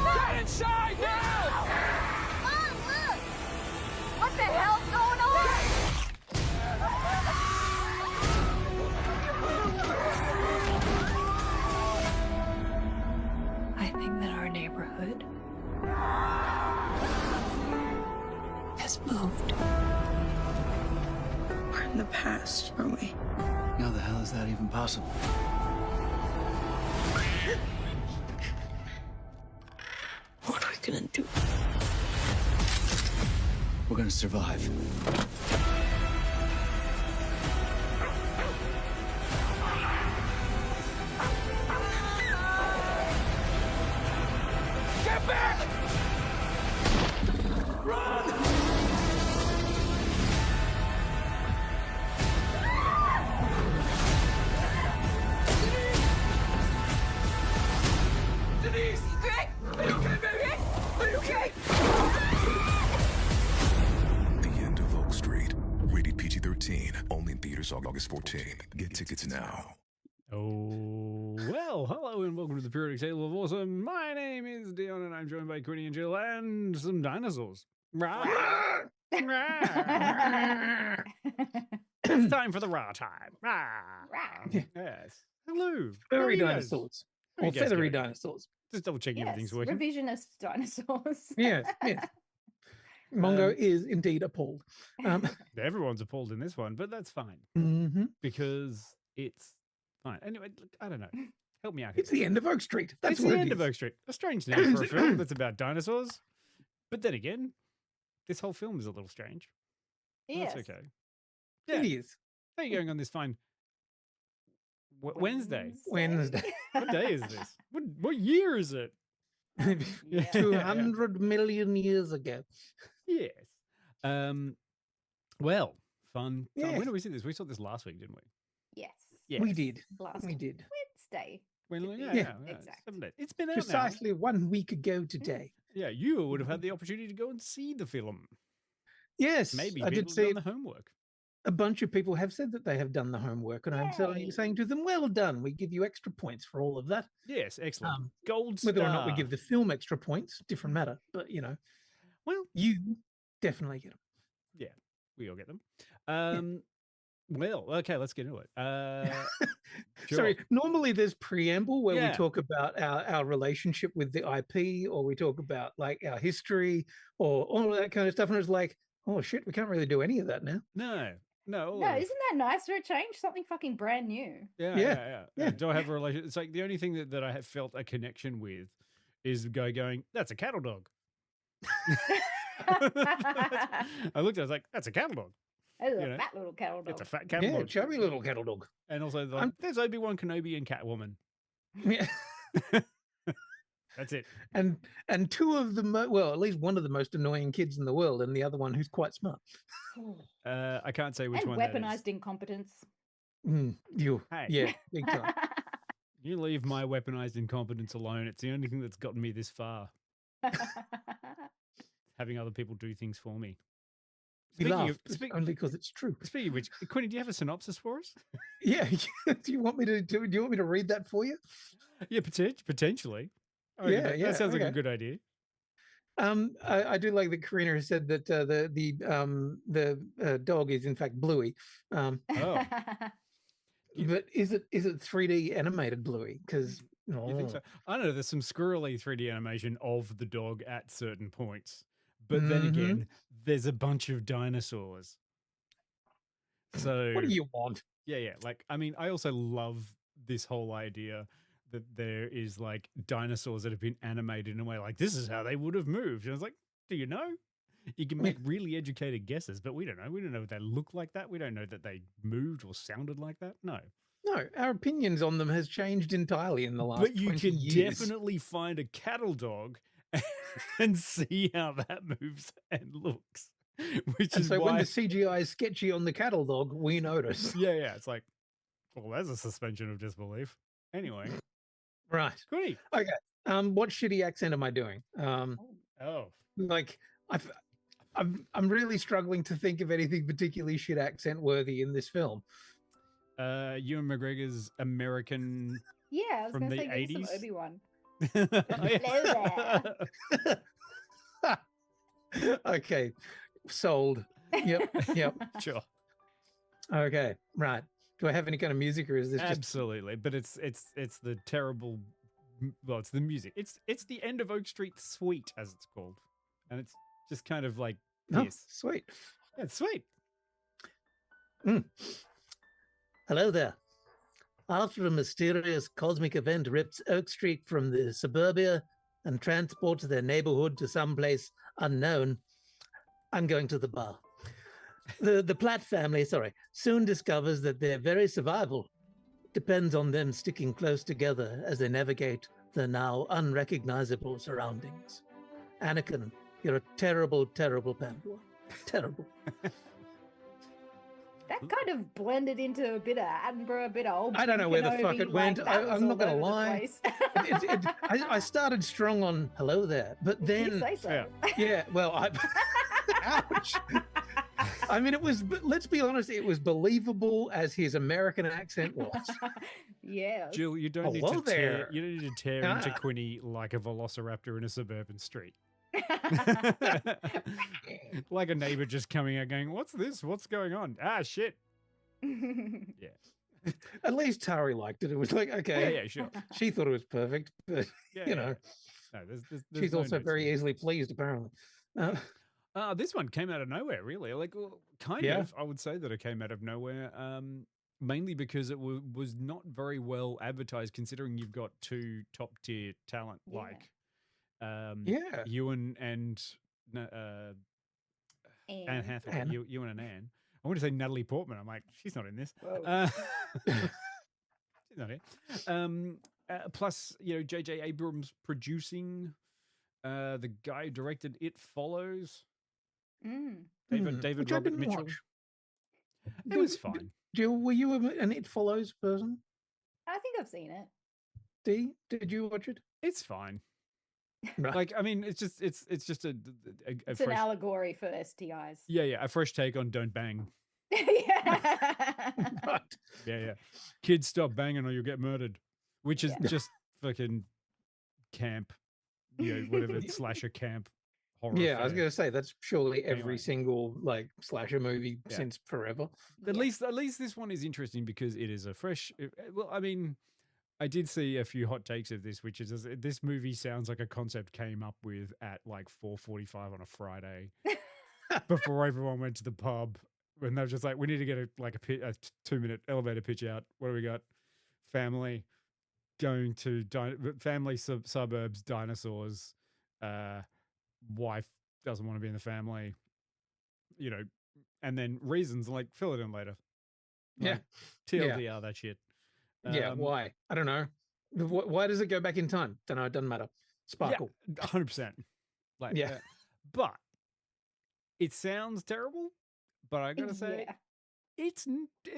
Get inside now! Mom, look! What the hell's going on? I think that our neighborhood has moved. We're in the past, aren't we? How the hell is that even possible? What are we gonna do? We're gonna survive. Get back! Run! Denise! Greg! Are you okay, baby? Are you okay? The End of Oak Street. Rated PG-13. Only in theaters August 14th. Get tickets now. Oh, well, hello and welcome to the Periodic Table of Awesome. My name is Dion and I'm joined by Quinny and Jill and some dinosaurs. Rah! Rah! It's time for the rah time. Rah! Yes. Hello. Furry How are you guys? dinosaurs. How are Or you guys feathery going? dinosaurs. Just double checking Yes, everything's working. revisionist dinosaurs. Yes, yes. Mongo is indeed appalled. Everyone's appalled in this one, but that's fine Mhm. because it's fine. Anyway, look, I don't know. Help me out here. It's the end of Oak Street. That's It's what the it end of is. Oak Street. A strange name for a film that's about dinosaurs. But then again, this whole film is a little strange. Yes. That's okay. Yeah. It is. How are you going on this fine Wednesday? Wednesday. What day is this? What year is it? Yeah. 200 million years ago. Yes. Well, fun. Yeah. When did we see this? We saw this last week, didn't we? Yes. Yes. We did. Last We did. Wednesday. Yeah, Yeah. yeah. Exact. 7 days. It's been out Precisely 1 week ago today. now. Yeah, you would have had the opportunity to go and see the film. Yes, Maybe I people did have see done it. the homework. A bunch of people have said that they have done the homework, and I'm Yay. saying to them, well done. We give you extra points for all of that. Yes, excellent. Gold Whether star. or not we give the film extra points, different matter. But, Well, you definitely get them. yeah, we all get them. Well, okay, let's get into it. Sure. Sorry, normally there's preamble where Yeah. we talk about our relationship with the IP, or we talk about like our history or all of that kind of stuff. And it's like, oh shit, we can't really do any of that now. No. No, all of it. isn't that nice? For a change, something fucking brand new. Yeah. Yeah. Do I have a relation? It's like the only thing that I have felt a connection with is the guy going, that's a cattle dog. I looked at it, I was like, that's a cattle dog. It's You a know, fat little cattle dog. It's a fat cattle Yeah, dog. chubby little cattle dog. And also, like, there's Obi-Wan Kenobi and Catwoman. Yeah. That's it. And two of the well, at least one of the most annoying kids in the world, and the other one who's quite smart. I can't say which And one that is. weaponized incompetence. You, Hey. yeah, big time. You leave my weaponized incompetence alone. It's the only thing that's gotten me this far. Having other people do things for me. We Speaking laugh of, only because it's true. speaking of which, Quinny, do you have a synopsis for us? Yeah. Do you want me to read that for you? Yeah, potentially. I reckon that sounds like a okay. good idea. I do like that Karina has said that the dog is in fact Bluey. Oh, But is it 3D animated Bluey? Because you think so? I don't know. There's some squirrely 3D animation of the dog at certain points, but then again, there's a bunch of dinosaurs. So what do you want? Yeah. Like, I mean, I also love this whole idea that there is like dinosaurs that have been animated in a way like this is how they would have moved. And I was like, do you know? You can make really educated guesses, but we don't know. We don't know if they look like that. We don't know that they moved or sounded like that. No. No, our opinions on them has changed entirely in the last. But you 20 can years. definitely find a cattle dog and see how that moves and looks. Which And is so why when the CGI is sketchy on the cattle dog, we notice. yeah, it's like, well, there's a suspension of disbelief. Anyway, Right. Quinny. Okay. What shitty accent am I doing? Oh, Like I'm really struggling to think of anything particularly shit accent worthy in this film. Ewan McGregor's American. Yeah, I was From going to the say give me 80s? some Obi-Wan. Hello there. Okay, sold. Yep. Sure. Okay, right. Do I have any kind of music, or is this just Absolutely, but it's the terrible. Well, it's the music. It's the end of Oak Street Suite, as it's called, and it's just kind of like oh, this. sweet? Yeah, it's sweet. Hello there. After a mysterious cosmic event rips Oak Street from the suburbia and transports their neighborhood to someplace unknown, I'm going to the bar. The Platt family, soon discovers that their very survival depends on them sticking close together as they navigate the now unrecognizable surroundings. Anakin, you're a terrible, terrible Padawan. Terrible. That kind of blended into a bit of Attenborough, a bit of old. I don't know where the fuck Kenobi, it went. like, that was I'm not all going to over the lie. place. I started strong on hello there, but You then, say so. yeah, well, ouch. I mean, let's be honest, it was believable as his American accent was. Yeah. Jill, you don't need Hello to tear. there. You don't need to tear into Ah. Quinny like a velociraptor in a suburban street. Like a neighbor just coming out going, "What's this? What's going on? Ah, shit." Yeah. At least Tari liked it. It was like, okay, Yeah, sure. she thought it was perfect, but Yeah, you know, No, there's she's no also notes very there. easily pleased, apparently. This one came out of nowhere, really. Like, well, kind Yeah. of. I would say that it came out of nowhere, mainly because it was not very well advertised, considering you've got two top tier talent Yeah. like Yeah. Ewan and Anne Hathaway. Anne. Ewan and Anne. I want to say Natalie Portman. I'm like, she's not in this. Whoa. She's not here. Plus, J.J. Abrams producing. The guy who directed It Follows. David Which I Robert didn't Mitchell. watch. It was fine. Jill, were you an It Follows person? I think I've seen it. Dee, did you watch it? It's fine. Right. Like, I mean, it's just a It's an fresh, allegory for STIs. yeah, a fresh take on Don't Bang. Yeah. Right. Yeah. Kids, stop banging or you'll get murdered. Which is Yeah. just fucking camp, whatever slasher camp horror. Yeah, I was affair. going to say that's surely every Anyway. single like slasher movie Yeah. since forever. At least this one is interesting because it is a fresh. Well, I mean, I did see a few hot takes of this, which is this movie sounds like a concept came up with at like 4:45 on a Friday before everyone went to the pub, when they were just like, we need to get a 2-minute elevator pitch out. What do we got? Family going to family suburbs, dinosaurs. Wife doesn't want to be in the family. And then reasons, like, fill it in later. Yeah. Like, TLDR, that shit. Yeah, why? I don't know. Why does it go back in time? Don't know. It doesn't matter. Sparkle. Yeah, 100%. Like, Yeah. but it sounds terrible. But I gotta say, Yeah. it's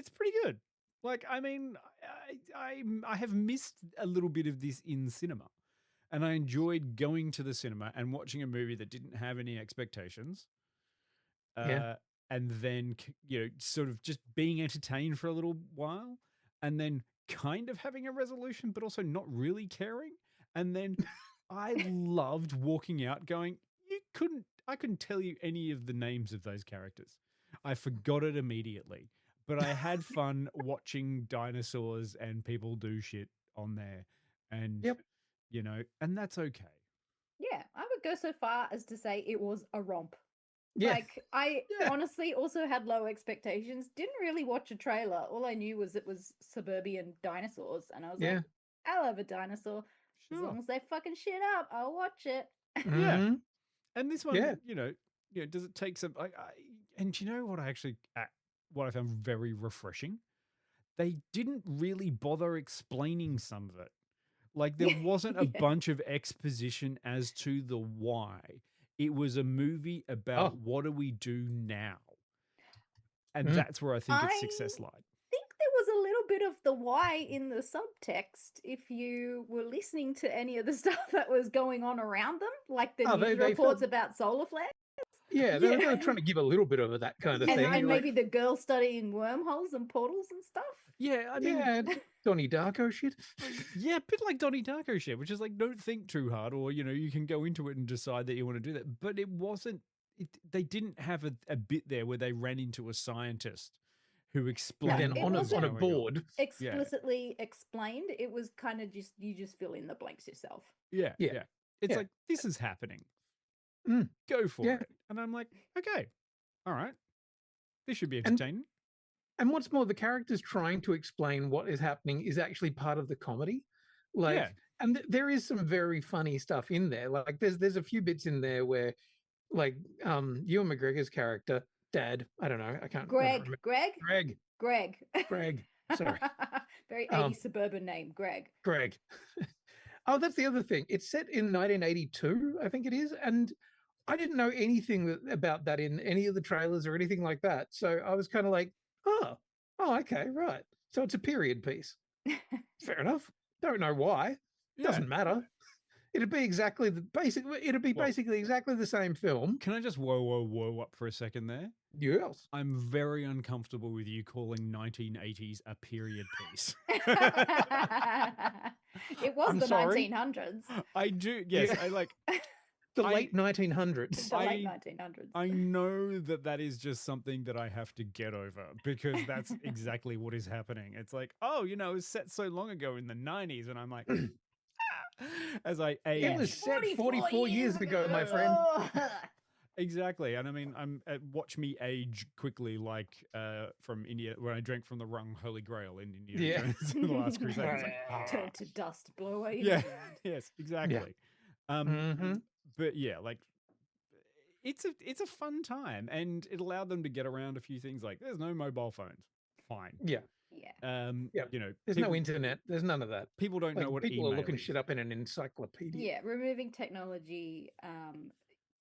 pretty good. Like, I mean, I have missed a little bit of this in cinema, and I enjoyed going to the cinema and watching a movie that didn't have any expectations. Yeah. And then sort of just being entertained for a little while, and then kind of having a resolution, but also not really caring. And then I loved walking out going, I couldn't tell you any of the names of those characters. I forgot it immediately, but I had fun watching dinosaurs and people do shit on there. And, Yep. And that's okay. Yeah, I would go so far as to say it was a romp. Yeah. Like, I Yeah. honestly also had low expectations. Didn't really watch a trailer. All I knew was it was suburban dinosaurs. And I was Yeah. like, I love a dinosaur. As Sure. long as they fucking shit up, I'll watch it. Mhm. And this one, Yeah. does it take some? And you know what what I found very refreshing? They didn't really bother explaining some of it. Like, there wasn't a Yeah. bunch of exposition as to the why. It was a movie about what do we do now, and that's where I think its success lied. I think there was a little bit of the why in the subtext if you were listening to any of the stuff that was going on around them, like the Oh, news they reports felt- about solar flares. Yeah, they were trying to give a little bit of that kind of And, thing. and You're like, maybe the girl studying wormholes and portals and stuff. Yeah, I mean, yeah, Donnie Darko shit. yeah, a bit like Donnie Darko shit, which is like, don't think too hard, or you can go into it and decide that you want to do that. But it wasn't. They didn't have a bit there where they ran into a scientist who explained. And then it on wasn't a board. Explicitly explained. It was kind of just you just fill in the blanks yourself. Yeah. Yeah. It's Yeah. like, this is happening. Mm. Go for Yeah. it. And I'm like, okay, all right, this should be entertaining. And what's more, the characters trying to explain what is happening is actually part of the comedy. Like, Yeah. and there is some very funny stuff in there. Like, there's a few bits in there where, like, Ewan McGregor's character, Dad, I don't know, I can't remember. Greg. Sorry, Very 80s suburban name, Greg. Greg. Oh, that's the other thing. It's set in 1982, I think it is, and I didn't know anything about that in any of the trailers or anything like that. So I was kind of like, oh, okay, right. So it's a period piece. Fair enough. Don't know why. Doesn't matter. It'd be exactly basically exactly the same film. Can I just whoa up for a second there? Yes. I'm very uncomfortable with you calling 1980s a period piece. It was I'm the sorry? 1900s. I do, yes. Yeah. I like The late 1900s. The late 1900s. I know that is just something that I have to get over, because that's exactly what is happening. It's like, oh, it was set so long ago in the 90s, and I'm like, as I age. It was set 44 years ago, my friend. Exactly. And I mean, watch me age quickly, like from India, when I drank from the wrong Holy Grail in India Jones in the Last Crusade. It's like, Turn to dust, blow away. yeah, yes, exactly. Mm-hmm. But yeah, like, it's a fun time, and it allowed them to get around a few things. Like, there's no mobile phones. Fine. Yeah. There's no internet. There's none of that. People don't know what people email are looking is. shit up in an encyclopedia. Yeah, removing technology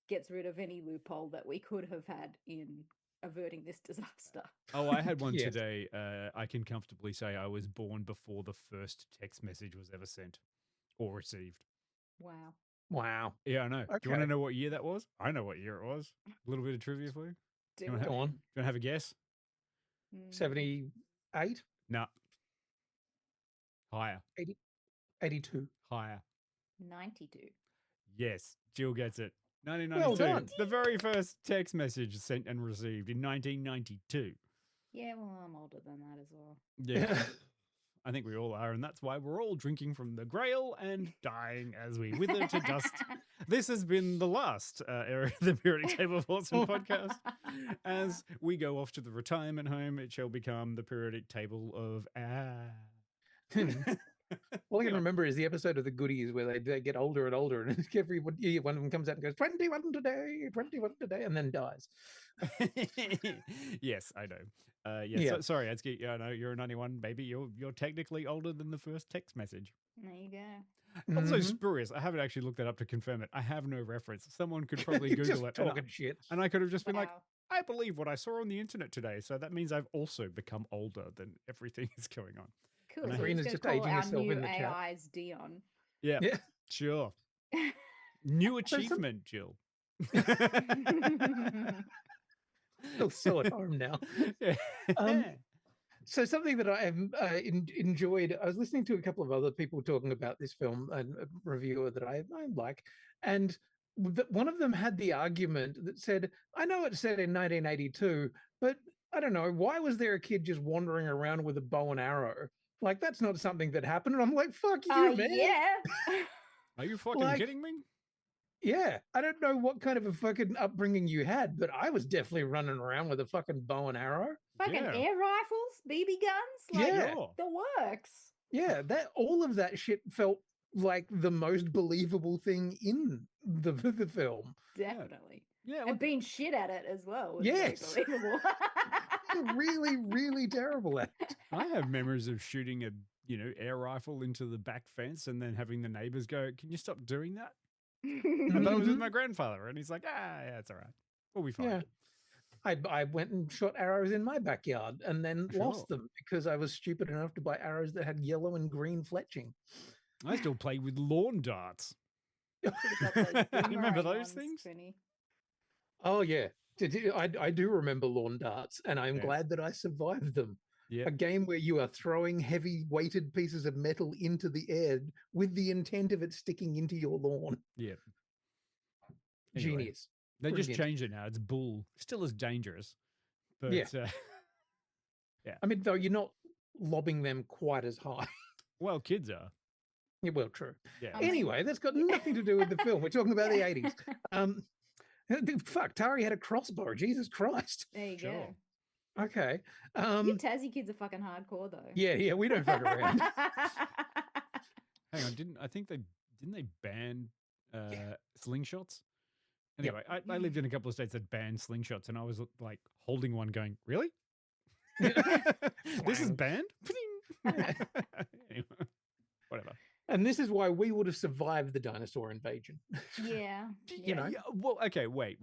gets rid of any loophole that we could have had in averting this disaster. Oh, I had one Yes. today. I can comfortably say I was born before the first text message was ever sent or received. Wow. Wow. Yeah, I know. Do you Okay. want to know what year that was? I know what year it was. A little bit of trivia for you. Do You wanna it. Go on. Do you want to have a guess? 78, No. Higher. 82. Higher. 92. Yes, Jill gets it. Well 1992. done. The very first text message sent and received in 1992. Yeah, well, I'm older than that as well. Yeah. I think we all are, and that's why we're all drinking from the Grail and dying as we wither to dust. This has been the last era of the Periodic Table of Awesome podcast. As we go off to the retirement home, it shall become the Periodic Table of All I can remember is the episode of The Goodies where they get older and older, and every year one of them comes out and goes, 21 today, and then dies. Yes, I know. Yeah. So, sorry, Adsky. I know you're a 91 baby. You're technically older than the first text message. There you go. Also Mhm. spurious. I haven't actually looked that up to confirm it. I have no reference. Someone could probably You're Google just it. And talking shit. I could have just been like, Wow. I believe what I saw on the internet today. So that means I've also become older than everything is going on. Cool. And So Karina's we're just gonna call aging our herself new in the chat. AI's Dion. Yeah, Yeah. sure. New So some- achievement, Jill. Feel so at home now. Yeah. So something that I have enjoyed, I was listening to a couple of other people talking about this film, and a reviewer that I like, and one of them had the argument that said, I know it's set in 1982, but I don't know, why was there a kid just wandering around with a bow and arrow? Like, that's not something that happened. And I'm like, fuck you, man. Yeah. Are you fucking Like- kidding me? Yeah, I don't know what kind of a fucking upbringing you had, but I was definitely running around with a fucking bow and arrow. Fucking Yeah. air rifles, BB guns, like Yeah. Sure. the works. Yeah, that all of that shit felt like the most believable thing in the film. Definitely. Yeah. And being shit at it as well. Was Yes. Very believable. Really, really terrible at it. I have memories of shooting a, air rifle into the back fence and then having the neighbors go, "Can you stop doing that?" I thought it was with my grandfather, and he's like, yeah, it's all right. We'll be fine. Yeah. I went and shot arrows in my backyard and then lost them because I was stupid enough to buy arrows that had yellow and green fletching. I still play with lawn darts. Should've got those You remember boomerang those ones, things? Quinny. Oh yeah, I do remember lawn darts, and I'm Yeah. glad that I survived them. Yeah. A game where you are throwing heavy weighted pieces of metal into the air with the intent of it sticking into your lawn. Yeah. Anyway, Genius. They just Brilliant. changed it now. It's bull. Still as dangerous. But Yeah. yeah. I mean, though you're not lobbing them quite as high. Well, kids are. Yeah, well, true. Yeah. Anyway, that's got nothing to do with the film. We're talking about the 80s. Fuck, Tari had a crossbow. Jesus Christ. There you Sure. go. Okay. You Tassie kids are fucking hardcore though. Yeah, we don't fuck around. Hang on, didn't they ban slingshots? Anyway, I lived in a couple of states that banned slingshots, and I was like holding one, going, "Really? This is banned?" Anyway, whatever. And this is why we would have survived the dinosaur invasion. Yeah. You know? Yeah, well, okay, wait.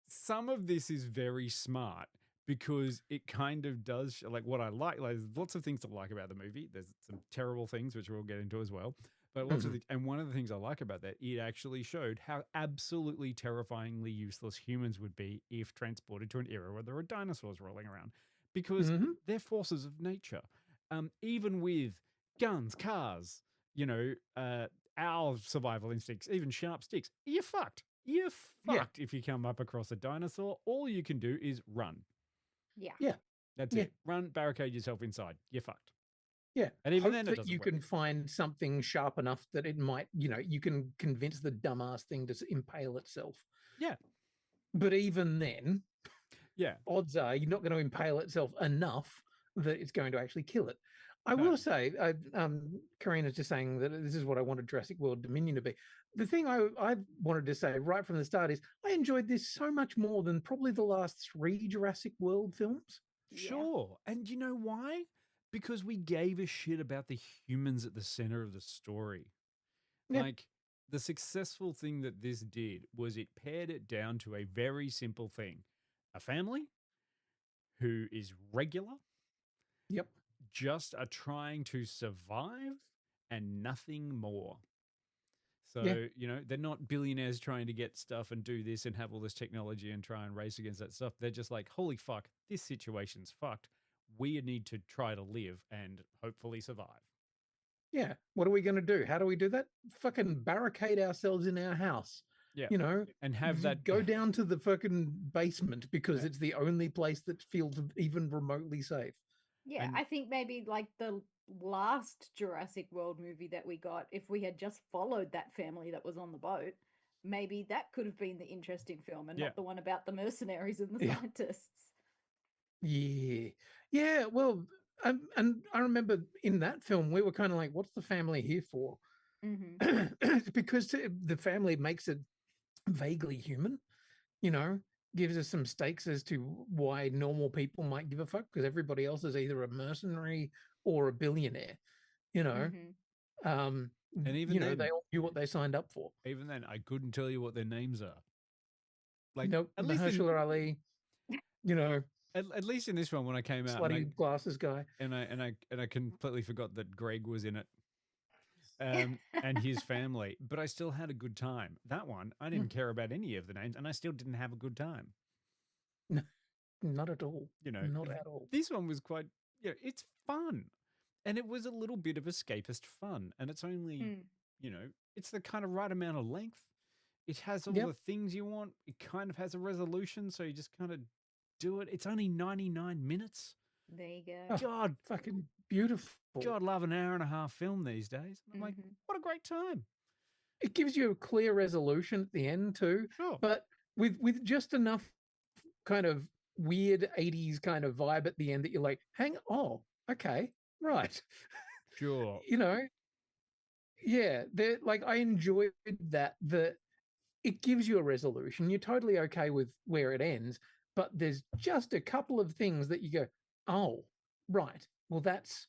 Some of this is very smart because it kind of does like what I like. There's lots of things to like about the movie. There's some terrible things which we'll get into as well. But lots of and one of the things I like about that, it actually showed how absolutely terrifyingly useless humans would be if transported to an era where there are dinosaurs rolling around, because they're forces of nature. Even with guns, cars, our survival instincts, even sharp sticks, you're fucked. You're fucked if you come up across a dinosaur. All you can do is run. Yeah. That's it. Run, barricade yourself inside. You're fucked. Yeah. And even Hope then, it that doesn't you work. can find something sharp enough that it might, you can convince the dumbass thing to impale itself. Yeah. But even then, yeah, odds are you're not going to impale itself enough that it's going to actually kill it. I will say, Karina's just saying that this is what I wanted Jurassic World Dominion to be. The thing I wanted to say right from the start is I enjoyed this so much more than probably the last 3 Jurassic World films. Sure. And you know why? Because we gave a shit about the humans at the center of the story. Yeah. Like, the successful thing that this did was it pared it down to a very simple thing. A family who is regular. Yep. Just are trying to survive and nothing more. So, they're not billionaires trying to get stuff and do this and have all this technology and try and race against that stuff. They're just like, holy fuck, this situation's fucked. We need to try to live and hopefully survive. Yeah. What are we going to do? How do we do that? Fucking barricade ourselves in our house. Yeah. And have that go down to the fucking basement because it's the only place that feels even remotely safe. Yeah, I think maybe like the last Jurassic World movie that we got, if we had just followed that family that was on the boat, maybe that could have been the interesting film and not the one about the mercenaries and the scientists. Yeah. Yeah. Well, and I remember in that film, we were kind of like, what's the family here for? Because the family makes it vaguely human, gives us some stakes as to why normal people might give a fuck because everybody else is either a mercenary or a billionaire, and even then, they all knew what they signed up for. Even then, I couldn't tell you what their names are. Like, nope, at least Mahershala Ali, At least in this one, when I came out, slutty glasses guy, and I completely forgot that Greg was in it, and his family. But I still had a good time. That one, I didn't care about any of the names, and I still didn't have a good time. No, not at all. Not at all. This one was quite. It's fun, and it was a little bit of escapist fun, and it's only, it's the kind of right amount of length. It has all the things you want. It kind of has a resolution, so you just kind of do it. It's only 99 minutes. There you go. Oh, God, fucking beautiful. God, love an hour and a half film these days. I'm like, what a great time. It gives you a clear resolution at the end too. Sure. But with just enough kind of weird 80s kind of vibe at the end that you're like, okay, right. Sure. Yeah, I enjoyed that it gives you a resolution. You're totally okay with where it ends, but there's just a couple of things that you go, oh, right. Well, that's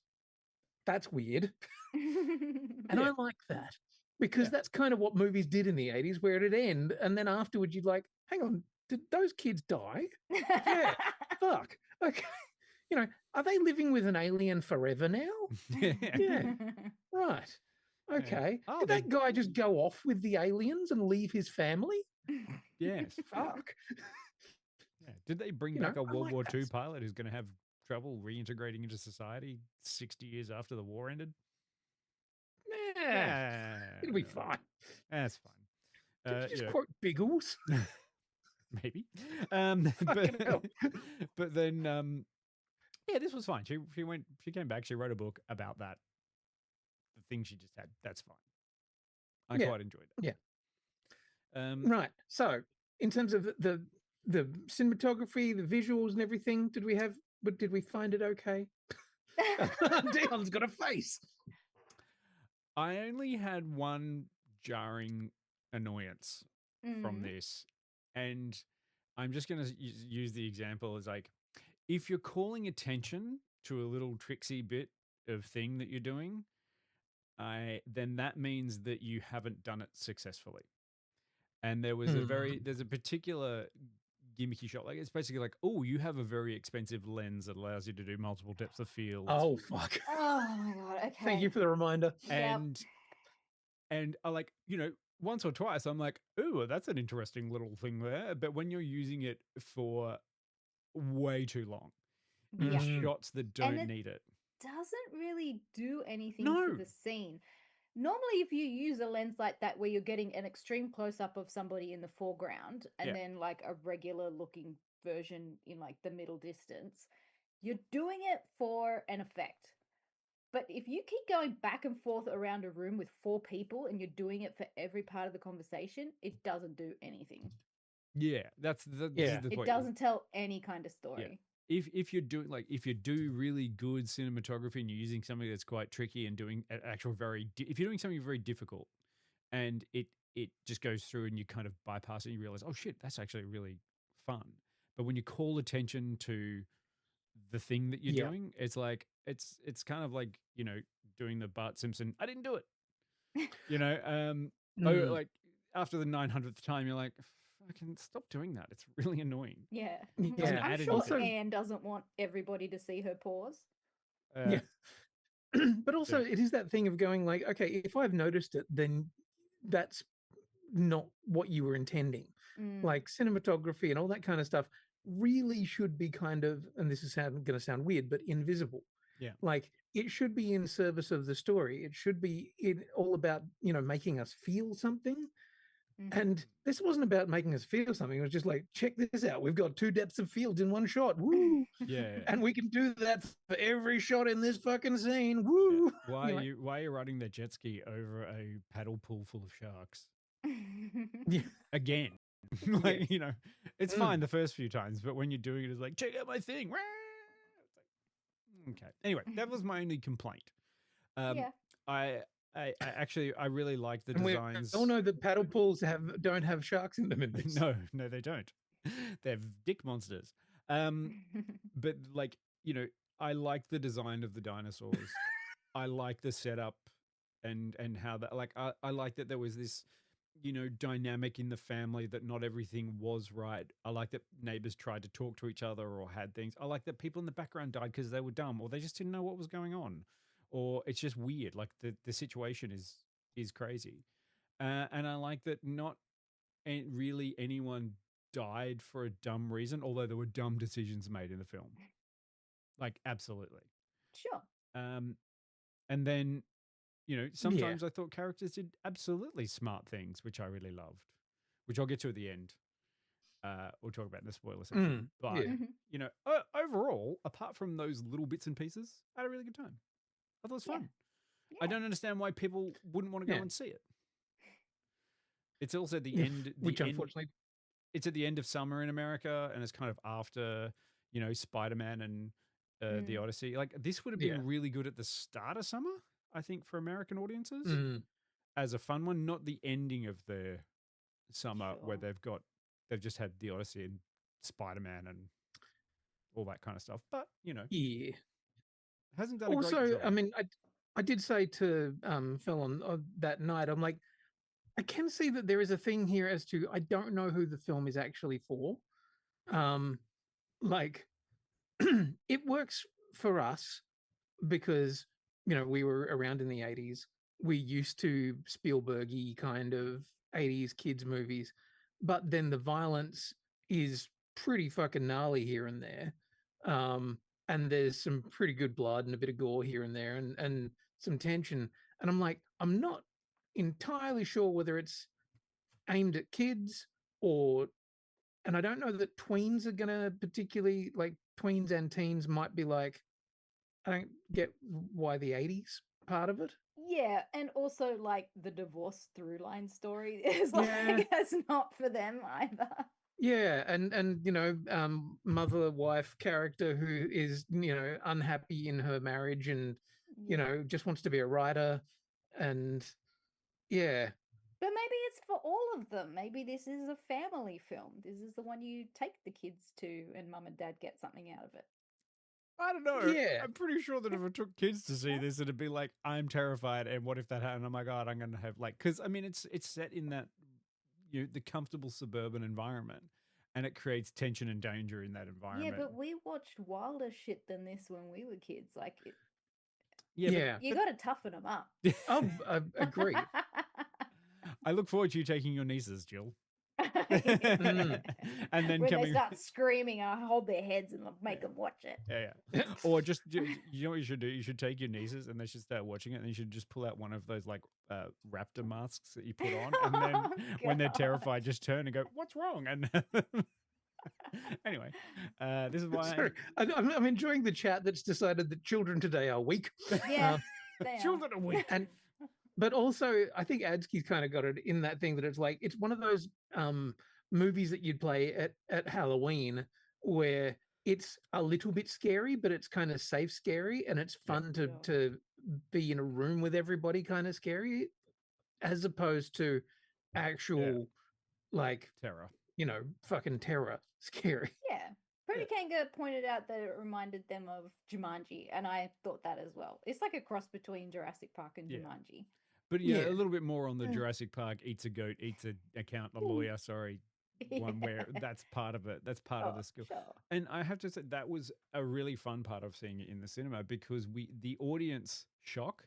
weird. And I like that because that's kind of what movies did in the 80s, where it'd end. And then afterwards you'd like, hang on, did those kids die? Yeah, fuck. Okay. Are they living with an alien forever now? Yeah. Right. Okay. Oh, Did that guy just go off with the aliens and leave his family? Yes. Fuck. Yeah. Did they bring You know, back a I World like War that II stuff. pilot who's going to have trouble reintegrating into society 60 years after the war ended? Yeah, it'll be fine. That's fine. Did you just you know, quote Biggles? maybe. Fucking hell. But then yeah, this was fine. She came back, she wrote a book about that. The thing she just had. That's fine. I Yeah. quite enjoyed it. Yeah. Right. So, in terms of the cinematography, the visuals, and everything, did we find it okay? Dion's got a face. I only had one jarring annoyance from this, and I'm just going to use the example as like, if you're calling attention to a little tricksy bit of thing that you're doing, then that means that you haven't done it successfully. And there's a particular gimmicky shot. Like, it's basically like, oh, you have a very expensive lens that allows you to do multiple depths of field. Oh, fuck. Oh my god, okay. Thank you for the reminder. And I like, once or twice I'm like, ooh, that's an interesting little thing there. But when you're using it for way too long in shots that don't need it, doesn't really do anything No. for the scene. Normally, if you use a lens like that where you're getting an extreme close-up of somebody in the foreground and Yeah. then like a regular looking version in like the middle distance, you're doing it for an effect. But if you keep going back and forth around a room with 4 people and you're doing it for every part of the conversation, it doesn't do anything. yeah, this is the It point. doesn't tell any kind of story. If you're doing if you do really good cinematography and you're using something that's quite tricky and doing an actual if you're doing something very difficult and it just goes through and you kind of bypass it and you realize, oh shit, that's actually really fun. But when you call attention to the thing that you're doing, it's like it's kind of like, doing the Bart Simpson, I didn't do it. Like after the 900th time you're like, fucking stop doing that. It's really annoying. Yeah. Doesn't I'm add sure anything. Anne doesn't want everybody to see her paws. Yeah. But also, it is that thing of going like, okay, if I've noticed it, then that's not what you were intending. Like cinematography and all that kind of stuff really should be kind of, and this is going to sound weird, but invisible. Yeah. Like it should be in service of the story. It should be all about, making us feel something. And this wasn't about making us feel something. It was just like, check this out. We've got 2 depths of field in one shot. Woo! Yeah. And we can do that for every shot in this fucking scene. Woo! Yeah. Why are you riding the jet ski over a paddle pool full of sharks? Yeah. Again. It's fine the first few times, but when you're doing it, it's like, check out my thing. It's like, okay. Anyway, that was my only complaint. I actually really like the designs. We all know that paddle pools don't have sharks in them in this. No, they don't. They're dick monsters. But I like the design of the dinosaurs. I like the setup and how that I like that there was this dynamic in the family, that not everything was right. I like that neighbors tried to talk to each other or had things. I like that people in the background died because they were dumb or they just didn't know what was going on. Or it's just weird. Like the situation is crazy. And I like that not really anyone died for a dumb reason, although there were dumb decisions made in the film. Like, absolutely. Sure. And then, sometimes I thought characters did absolutely smart things, which I really loved, which I'll get to at the end. We'll talk about in the spoiler section. But, overall, apart from those little bits and pieces, I had a really good time. I thought it was fun. Yeah. I don't understand why people wouldn't want to go and see it. It's also the end. Unfortunately, it's at the end of summer in America, and it's kind of after, Spider-Man and the Odyssey. Like, this would have been really good at the start of summer, I think, for American audiences as a fun one, not the ending of the summer where they've just had the Odyssey and Spider-Man and all that kind of stuff. But, hasn't done a great job. I mean, I did say to Phil on that night, I'm like, I can see that there is a thing here as to I don't know who the film is actually for. It works for us because, we were around in the 80s. We used to Spielberg-y kind of 80s kids movies. but then the violence is pretty fucking gnarly here and there. And there's some pretty good blood and a bit of gore here and there, and some tension. And I'm like, I'm not entirely sure whether it's aimed at kids or, and I don't know that tweens are gonna particularly, like, tweens and teens might be like, I don't get why the 80s part of it. Yeah, and also like the divorce through line story is like Yeah. that's not for them either. Yeah, and mother wife character who is, unhappy in her marriage and just wants to be a writer, and yeah. But maybe it's for all of them. Maybe this is a family film. This is the one you take the kids to and mum and dad get something out of it. I don't know. Yeah. I'm pretty sure that if I took kids to see this, it'd be like, I'm terrified, and what if that happened? Oh my god, I'm gonna have like, because I mean, it's set in that the comfortable suburban environment, and it creates tension and danger in that environment. Yeah, but we watched wilder shit than this when we were kids. Like, Yeah. you got to toughen them up. Oh, I agree. I look forward to you taking your nieces, Jill. And then when coming, they start screaming, I hold their heads and make them watch it. yeah. Or just, you know what you should do? You should take your nieces and they should start watching it, and you should just pull out one of those like raptor masks that you put on, and then when they're terrified, just turn and go, "What's wrong?" And anyway, this is why Sorry, I'm enjoying the chat that's decided that children today are weak. Yeah, they are. children are weak. But also, I think Adsky's kind of got it in that thing that it's like, it's one of those movies that you'd play at Halloween where it's a little bit scary, but it's kind of safe scary, and it's fun to be in a room with everybody kind of scary, as opposed to actual like terror. Fucking terror scary. Yeah. Pretty Kanga pointed out that it reminded them of Jumanji, and I thought that as well. It's like a cross between Jurassic Park and Jumanji. But a little bit more on the Jurassic Park eats a goat, eats an accountant, a lawyer, one where that's part of it. That's part of the skill. Sure. And I have to say that was a really fun part of seeing it in the cinema, because the audience shock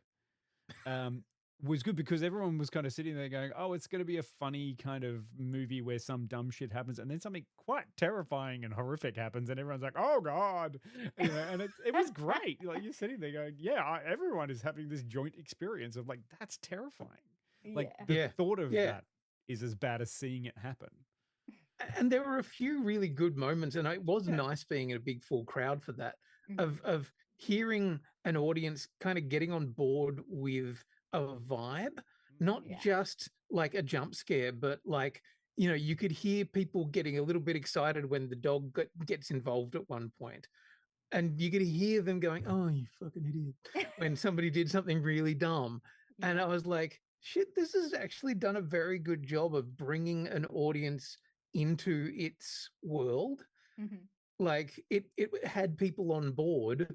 was good, because everyone was kind of sitting there going, oh, it's going to be a funny kind of movie where some dumb shit happens and then something quite terrifying and horrific happens, and everyone's like, oh God. And it was great. Like, you're sitting there going, everyone is having this joint experience of like, that's terrifying. Like the thought of that is as bad as seeing it happen. And there were a few really good moments, and it was nice being in a big full crowd for that, of hearing an audience kind of getting on board with a vibe, not just like a jump scare, but like, you could hear people getting a little bit excited when the dog gets involved at one point, and you could hear them going, oh, you fucking idiot, when somebody did something really dumb. And I was like, shit, this has actually done a very good job of bringing an audience into its world. Like it had people on board,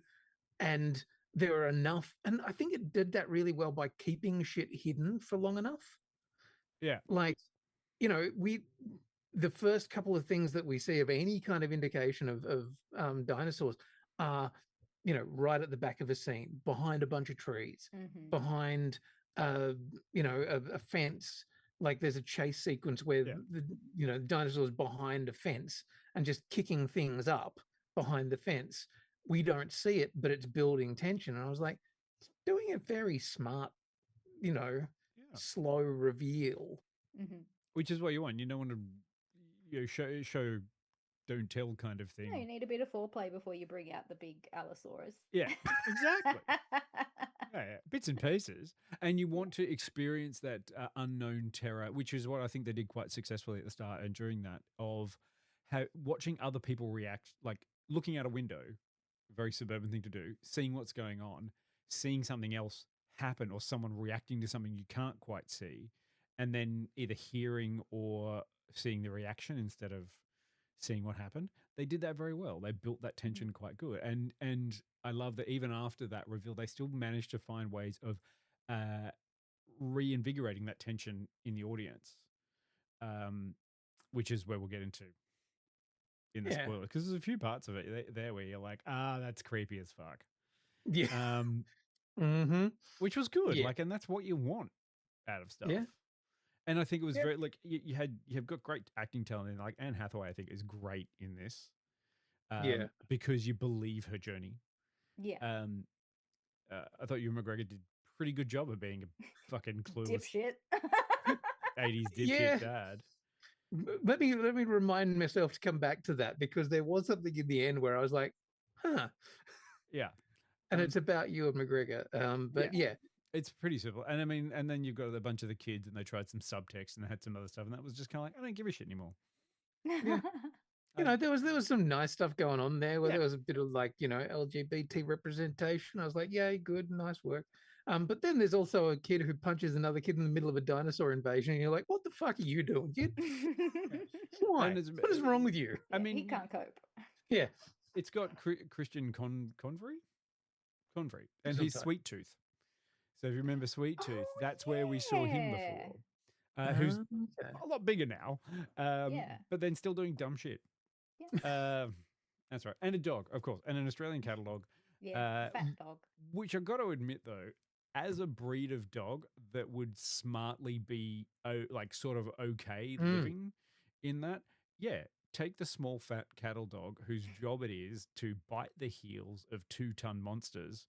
and there were enough, and I think it did that really well by keeping shit hidden for long enough. Yeah. Like, the first couple of things that we see of any kind of indication of dinosaurs are, right at the back of a scene, behind a bunch of trees, behind, a fence. Like there's a chase sequence where the dinosaurs behind a fence and just kicking things up behind the fence. We don't see it, but it's building tension. And I was like, it's doing a very smart, slow reveal. Which is what you want. You don't want to show don't tell kind of thing. No, you need a bit of foreplay before you bring out the big Allosaurus. Yeah, exactly. Bits and pieces. And you want to experience that unknown terror, which is what I think they did quite successfully at the start and during that, of watching other people react, like looking out a window, very suburban thing to do, seeing what's going on, seeing something else happen or someone reacting to something you can't quite see, and then either hearing or seeing the reaction instead of seeing what happened. They did that very well. They built that tension quite good. And I love that even after that reveal, they still managed to find ways of reinvigorating that tension in the audience, which is where we'll get into in the spoiler, because there's a few parts of it there where you're like, that's creepy as fuck. Yeah. Which was good. Like, and that's what you want out of stuff. Yeah. And I think it was very like you have got great acting talent, and like Anne Hathaway, I think is great in this. Yeah. Because you believe her journey. Yeah. I thought Ewan McGregor did a pretty good job of being a fucking clueless Dipshit. 80s dipshit Yeah. dad. Let me remind myself to come back to that, because there was something in the end where I was like, huh. Yeah. And it's about Ewan McGregor. But yeah. It's pretty simple. And I mean, and then you've got a bunch of the kids and they tried some subtext and they had some other stuff. And that was just kind of like, I don't give a shit anymore. Yeah. You know, there was some nice stuff going on there where there was a bit of like, you know, LGBT representation. I was like, yeah, good, nice work. But then there's also a kid who punches another kid in the middle of a dinosaur invasion. And you're like, what the fuck are you doing, kid? Why? What is wrong with you? I mean, he can't cope. Yeah. It's got Christian Convery, and he's Sweet Tooth. So if you remember Sweet Tooth, that's where we saw him before. Who's a lot bigger now, but then still doing dumb shit. Yeah. That's right. And a dog, of course, and an Australian catalogue. Yeah, fat dog. Which I've got to admit, though, as a breed of dog that would smartly be like sort of okay living in that, take the small fat cattle dog whose job it is to bite the heels of 2-ton monsters.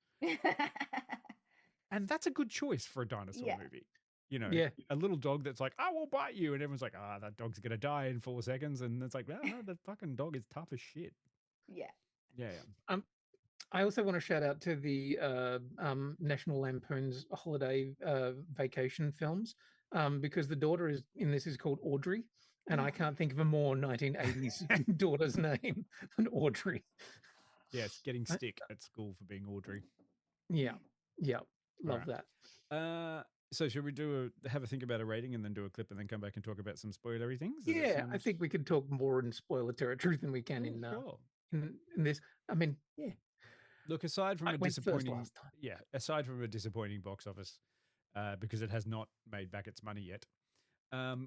And that's a good choice for a dinosaur movie. You know, a little dog that's like, I will bite you. And everyone's like, that dog's going to die in 4 seconds. And it's like, no, the fucking dog is tough as shit. Yeah. Yeah. I also want to shout out to the National Lampoon's holiday vacation films, because the daughter in this is called Audrey. And I can't think of a more 1980s daughter's name than Audrey. Yeah, it's getting stick at school for being Audrey. Yeah. Love that. So should we have a think about a rating and then do a clip and then come back and talk about some spoilery things? Yeah, I think we could talk more in spoiler territory than we can in this. I mean, yeah. Look, aside from a disappointing box office, because it has not made back its money yet,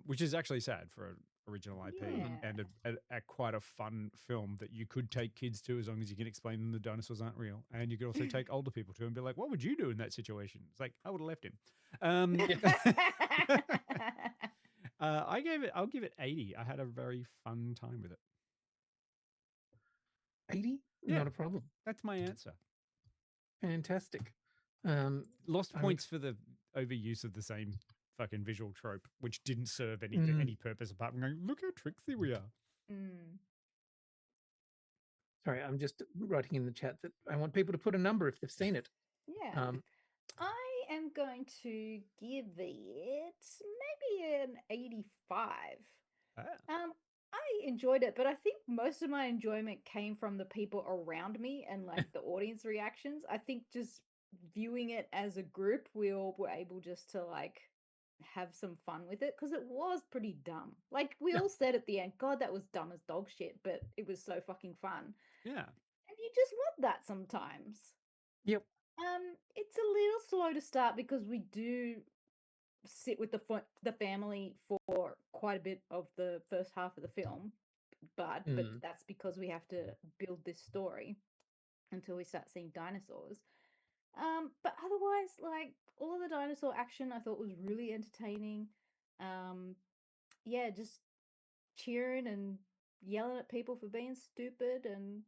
which is actually sad for an original IP and a quite a fun film that you could take kids to, as long as you can explain them the dinosaurs aren't real. And you could also take older people to and be like, what would you do in that situation? It's like, I would have left him. I'll give it 80. I had a very fun time with it. 80? Yeah. Not a problem. That's my answer. Fantastic. Lost points for the overuse of the same fucking visual trope, which didn't serve any purpose apart from going, look how tricksy we are. Sorry, I'm just writing in the chat that I want people to put a number if they've seen it. Yeah. I am going to give it maybe an 85. I enjoyed it, but I think most of my enjoyment came from the people around me and like the audience reactions. I think just viewing it as a group, we all were able just to like have some fun with it, because it was pretty dumb. Like we all said at the end, God, that was dumb as dog shit, but it was so fucking fun. Yeah. And you just want that sometimes. Yep. It's a little slow to start because we do sit with the family for quite a bit of the first half of the film, but that's because we have to build this story until we start seeing dinosaurs. But otherwise, like all of the dinosaur action I thought was really entertaining. Just cheering and yelling at people for being stupid, and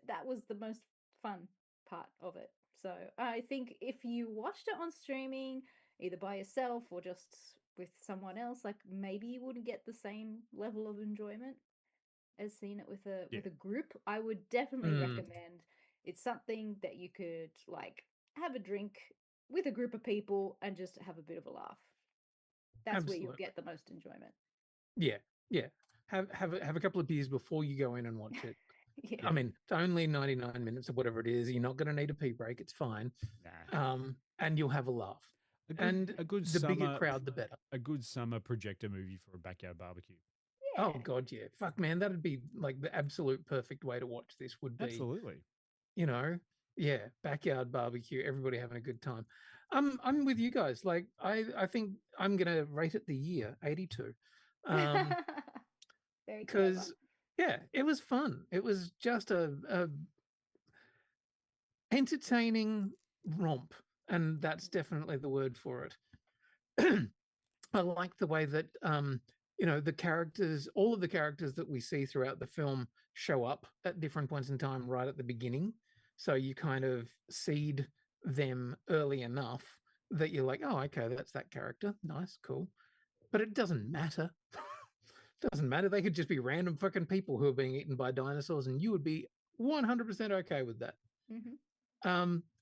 that was the most fun part of it. So I think if you watched it on streaming, either by yourself or just with someone else, like maybe you wouldn't get the same level of enjoyment as seeing it with a group. I would definitely recommend. It's something that you could like have a drink with a group of people and just have a bit of a laugh. That's where you'll get the most enjoyment. Yeah. Have a couple of beers before you go in and watch it. I mean, it's only 99 minutes or whatever it is. You're not going to need a pee break. It's fine. And you'll have a laugh. Bigger crowd, the better. A good summer projector movie for a backyard barbecue. Yeah. Oh, God, yeah. Fuck, man, that'd be like the absolute perfect way to watch this would be. Absolutely. You know, backyard barbecue, everybody having a good time. I'm with you guys. Like, I think I'm going to rate it the year, 82. Because, it was fun. It was just a entertaining romp. And that's definitely the word for it. I like the way that the characters, all of the characters that we see throughout the film show up at different points in time right at the beginning. So you kind of seed them early enough that you're like, oh, okay, that's that character. Nice, cool. But it doesn't matter. Doesn't matter. They could just be random fucking people who are being eaten by dinosaurs, and you would be 100% okay with that.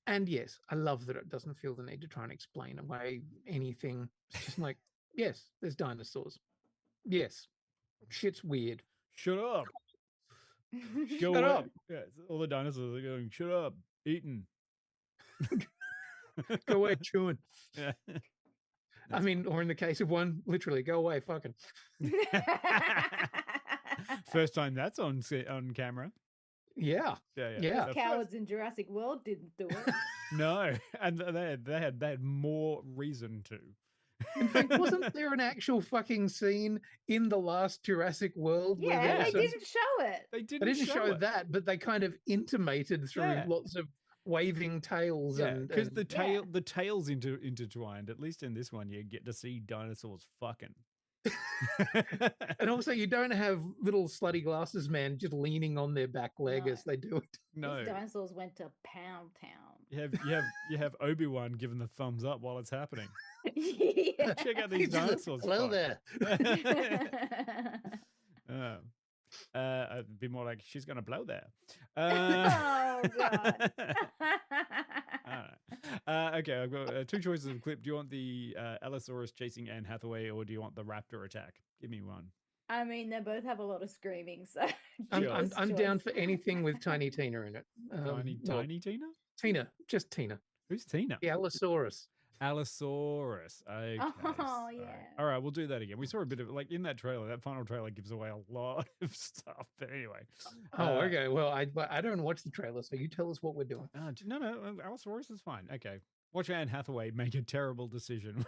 And yes, I love that it doesn't feel the need to try and explain away anything. It's just like, yes, there's dinosaurs. Yes, shit's weird. Shut up. Shut up. Yeah, all the dinosaurs are going, shut up, eating. Go away, chewing. Yeah. I mean, or in the case of one, literally, go away, fucking. First time that's on camera. Yeah. Yeah. Cowards in Jurassic World didn't do it. No, and they had more reason to. In fact, wasn't there an actual fucking scene in the last Jurassic World? Yeah, they didn't show it. They They didn't show it. that, but they kind of intimated through lots of waving tails. Yeah, and because the tails intertwined. At least in this one, you get to see dinosaurs fucking. And also, you don't have little slutty glasses man just leaning on their back leg as they do it. No, These dinosaurs went to Pound Town. You have Obi-Wan giving the thumbs up while it's happening. Yeah. Check out these dinosaurs. Hello there. It'd be more like she's gonna blow there. Oh God. Okay, I've got two choices of clip. Do you want the Allosaurus chasing Anne Hathaway, or do you want the raptor attack? Give me one. I mean, they both have a lot of screaming, so I'm down for anything with Tiny Tina in it. Tiny Tina? Tina, just Tina. Who's Tina? The Allosaurus. Allosaurus. Okay. Oh, yeah. All right, we'll do that again. We saw a bit of like in that trailer. That final trailer gives away a lot of stuff. But anyway. Oh, okay. Well, I don't watch the trailer, so you tell us what we're doing. No, Allosaurus is fine. Okay. Watch Anne Hathaway make a terrible decision.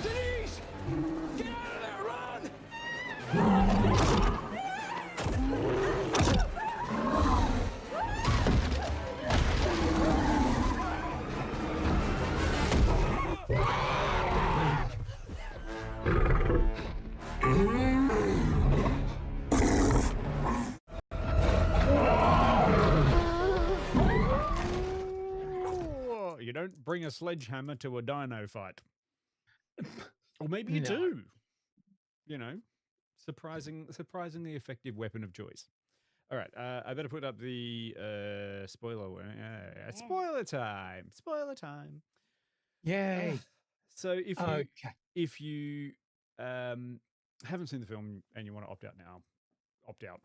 Denise! Get out of there! Run! You don't bring a sledgehammer to a dino fight. Or maybe you do. You know, surprisingly effective weapon of choice. All right, I better put up the spoiler one. Spoiler time. Spoiler time. Yay. So if you haven't seen the film and you want to opt out now, opt out.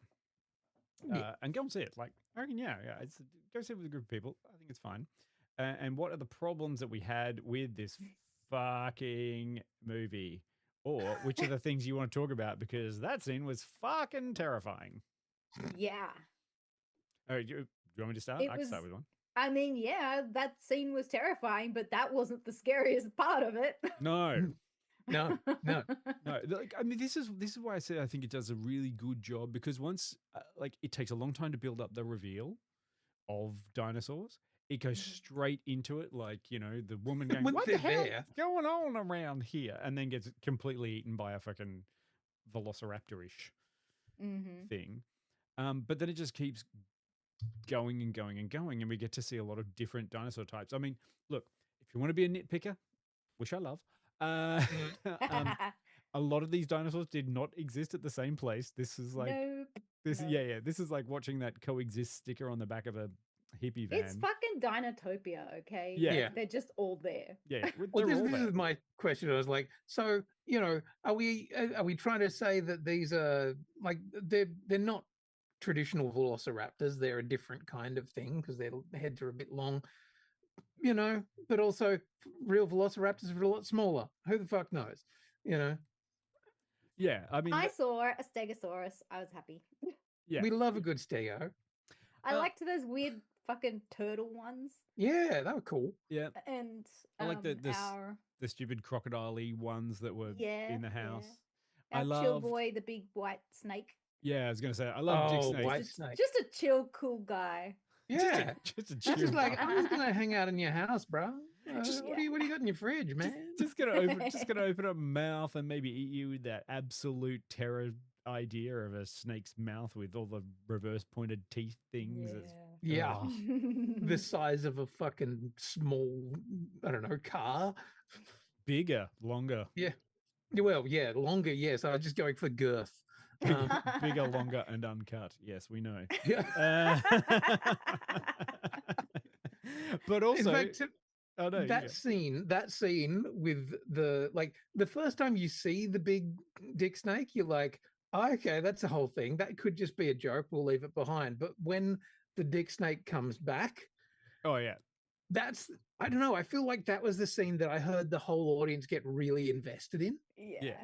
And go and see it. Like, I reckon, it's go see it with a group of people. I think it's fine. And what are the problems that we had with this fucking movie? Or which are the things you want to talk about? Because that scene was fucking terrifying. Yeah. All right, do you want me to start? I can start with one. I mean, yeah, that scene was terrifying, but that wasn't the scariest part of it. No. No. Like, I mean, this is why I say I think it does a really good job, because once, like, it takes a long time to build up the reveal of dinosaurs. It goes straight into it, like, you know, the woman going, "What the hell is going on around here?" And then gets completely eaten by a fucking velociraptor-ish thing. But then it just keeps going and going and going, and we get to see a lot of different dinosaur types. I mean, look, if you want to be a nitpicker, which I love, a lot of these dinosaurs did not exist at the same place. This is like this is like watching that coexist sticker on the back of a hippie van. It's fucking Dinotopia, okay? Yeah. Like, they're just all there. Yeah. Well, this is my question. I was like, so, you know, are we trying to say that these are like they're not traditional velociraptors? They're a different kind of thing because their heads are a bit long, you know, but also real velociraptors are a lot smaller. Who the fuck knows, you know? Yeah, I mean, I saw a Stegosaurus. I was happy. Yeah, we love a good stego. I liked those weird fucking turtle ones. Yeah, they were cool. Yeah. And I like our the stupid crocodile-y ones that were in the house. Our I chill loved, boy, the big white snake. yeah, I was going to say, I love Dick Oh, Snake. White Snake. Just a chill, cool guy. Yeah. Just a It's chill just like, guy. I'm just gonna hang out in your house, bro. Just- what do you got in your fridge, man? Just gonna open up mouth and maybe eat you with that absolute terror idea of a snake's mouth with all the reverse pointed teeth things. Yeah. Ugh. The size of a fucking small, I don't know, car. Bigger, longer, Yeah. Well, yeah, longer, yes. I was just going for girth. bigger, longer, and uncut. Yes, we know. Yeah. But also, In fact, oh no, that scene with the first time you see the big dick snake, you're like, oh, okay, that's the whole thing. That could just be a joke. We'll leave it behind. But when the dick snake comes back, oh yeah, I don't know. I feel like that was the scene that I heard the whole audience get really invested in. Yeah.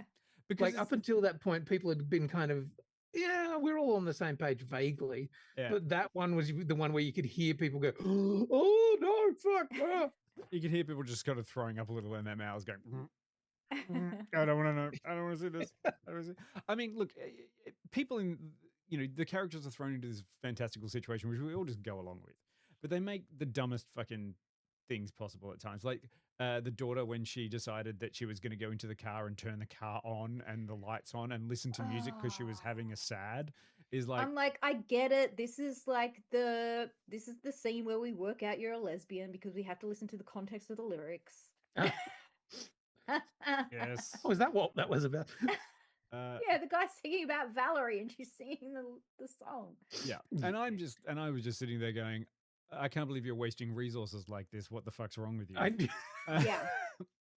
because Like up until that point, people had been kind of, yeah, we're all on the same page vaguely. yeah. But that one was the one where you could hear people go, oh no, fuck. Ah. You can hear people just kind of throwing up a little in their mouths, going. I don't want to know. I don't want to see this. I mean, look, people the characters are thrown into this fantastical situation, which we all just go along with, but they make the dumbest fucking things possible at times. Like the daughter, when she decided that she was going to go into the car and turn the car on and the lights on and listen to music because she was having a sad, is like, I'm like, I get it. This is the scene where we work out you're a lesbian because we have to listen to the context of the lyrics. yes. Oh, is that what that was about? Yeah, the guy's singing about Valerie and she's singing the song. Yeah. And I was just sitting there going, I can't believe you're wasting resources like this. What the fuck's wrong with you? Yeah.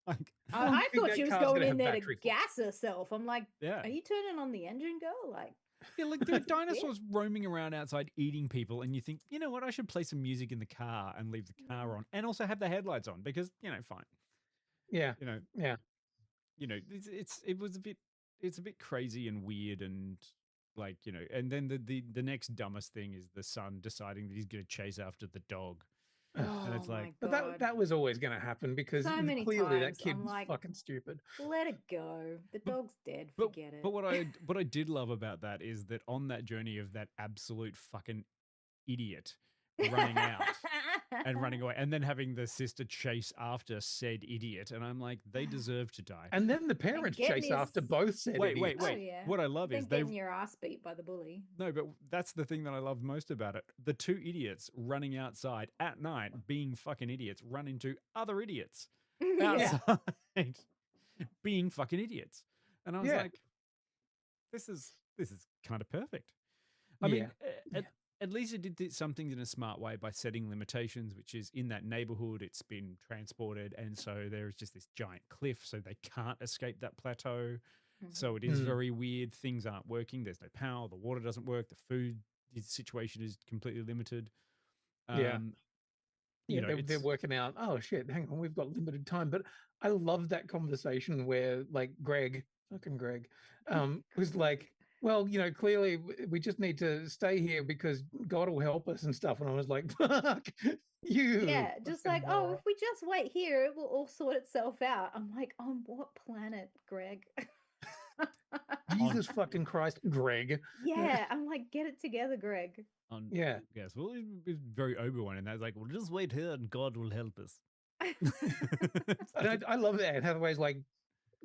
Like, I think thought that she was car's going gonna in have there to battery fault. gas herself. I'm like, yeah. are you turning on the engine, girl? Like, Yeah, like there are dinosaurs roaming around outside eating people, and you think, you know what, I should play some music in the car and leave the car on, and also have the headlights on because, fine. Yeah. Yeah. It's a bit crazy and weird and like, and then the next dumbest thing is the son deciding that he's going to chase after the dog. And it's like, But that was always going to happen because So many clearly times that kid I'm was like, fucking stupid. let it go. The dog's dead. Forget it. But what I did love about that is that on that journey of that absolute fucking idiot running out and running away, and then having the sister chase after said idiot, and I'm like, they deserve to die. And then the parents getting chase after both said Wait. idiots. Oh, yeah. What I love is Been getting your ass beat by the bully. No, but that's the thing that I love most about it. The two idiots running outside at night, being fucking idiots, run into other idiots outside, being fucking idiots. And I was like, this is kind of perfect. I mean, at least it did something in a smart way by setting limitations, which is in that neighborhood, it's been transported. And so there's just this giant cliff, so they can't escape that plateau. So it is very weird. Things aren't working. There's no power. The water doesn't work. The food situation is completely limited. They're working out, oh shit, hang on, we've got limited time. But I love that conversation where like Greg was like, well, clearly we just need to stay here because God will help us and stuff. And I was like, fuck you. Yeah, just like, oh, if we just wait here, it will all sort itself out. I'm like, on what planet, Greg? Jesus fucking Christ, Greg. Yeah, I'm like, get it together, Greg. Yes, well, it's very Obi-Wan, and that's like, well, just wait here and God will help us. And I love that. Anne Hathaway's like,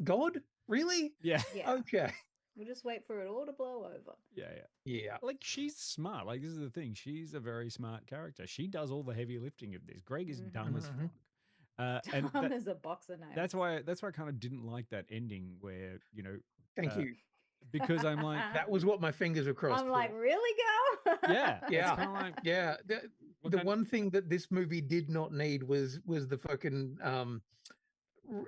God? Really? Yeah. Okay. We'll just wait for it all to blow over. Yeah. Like, she's smart. Like, this is the thing. She's a very smart character. She does all the heavy lifting of this. Greg is dumb as fuck. And Dumb as a box of nails. that's why I kind of didn't like that ending where, Thank you. because I'm like, That was what my fingers were crossed I'm for. like, really, go? yeah. Yeah. It's kinda like, Yeah. The one thing that this movie did not need was the fucking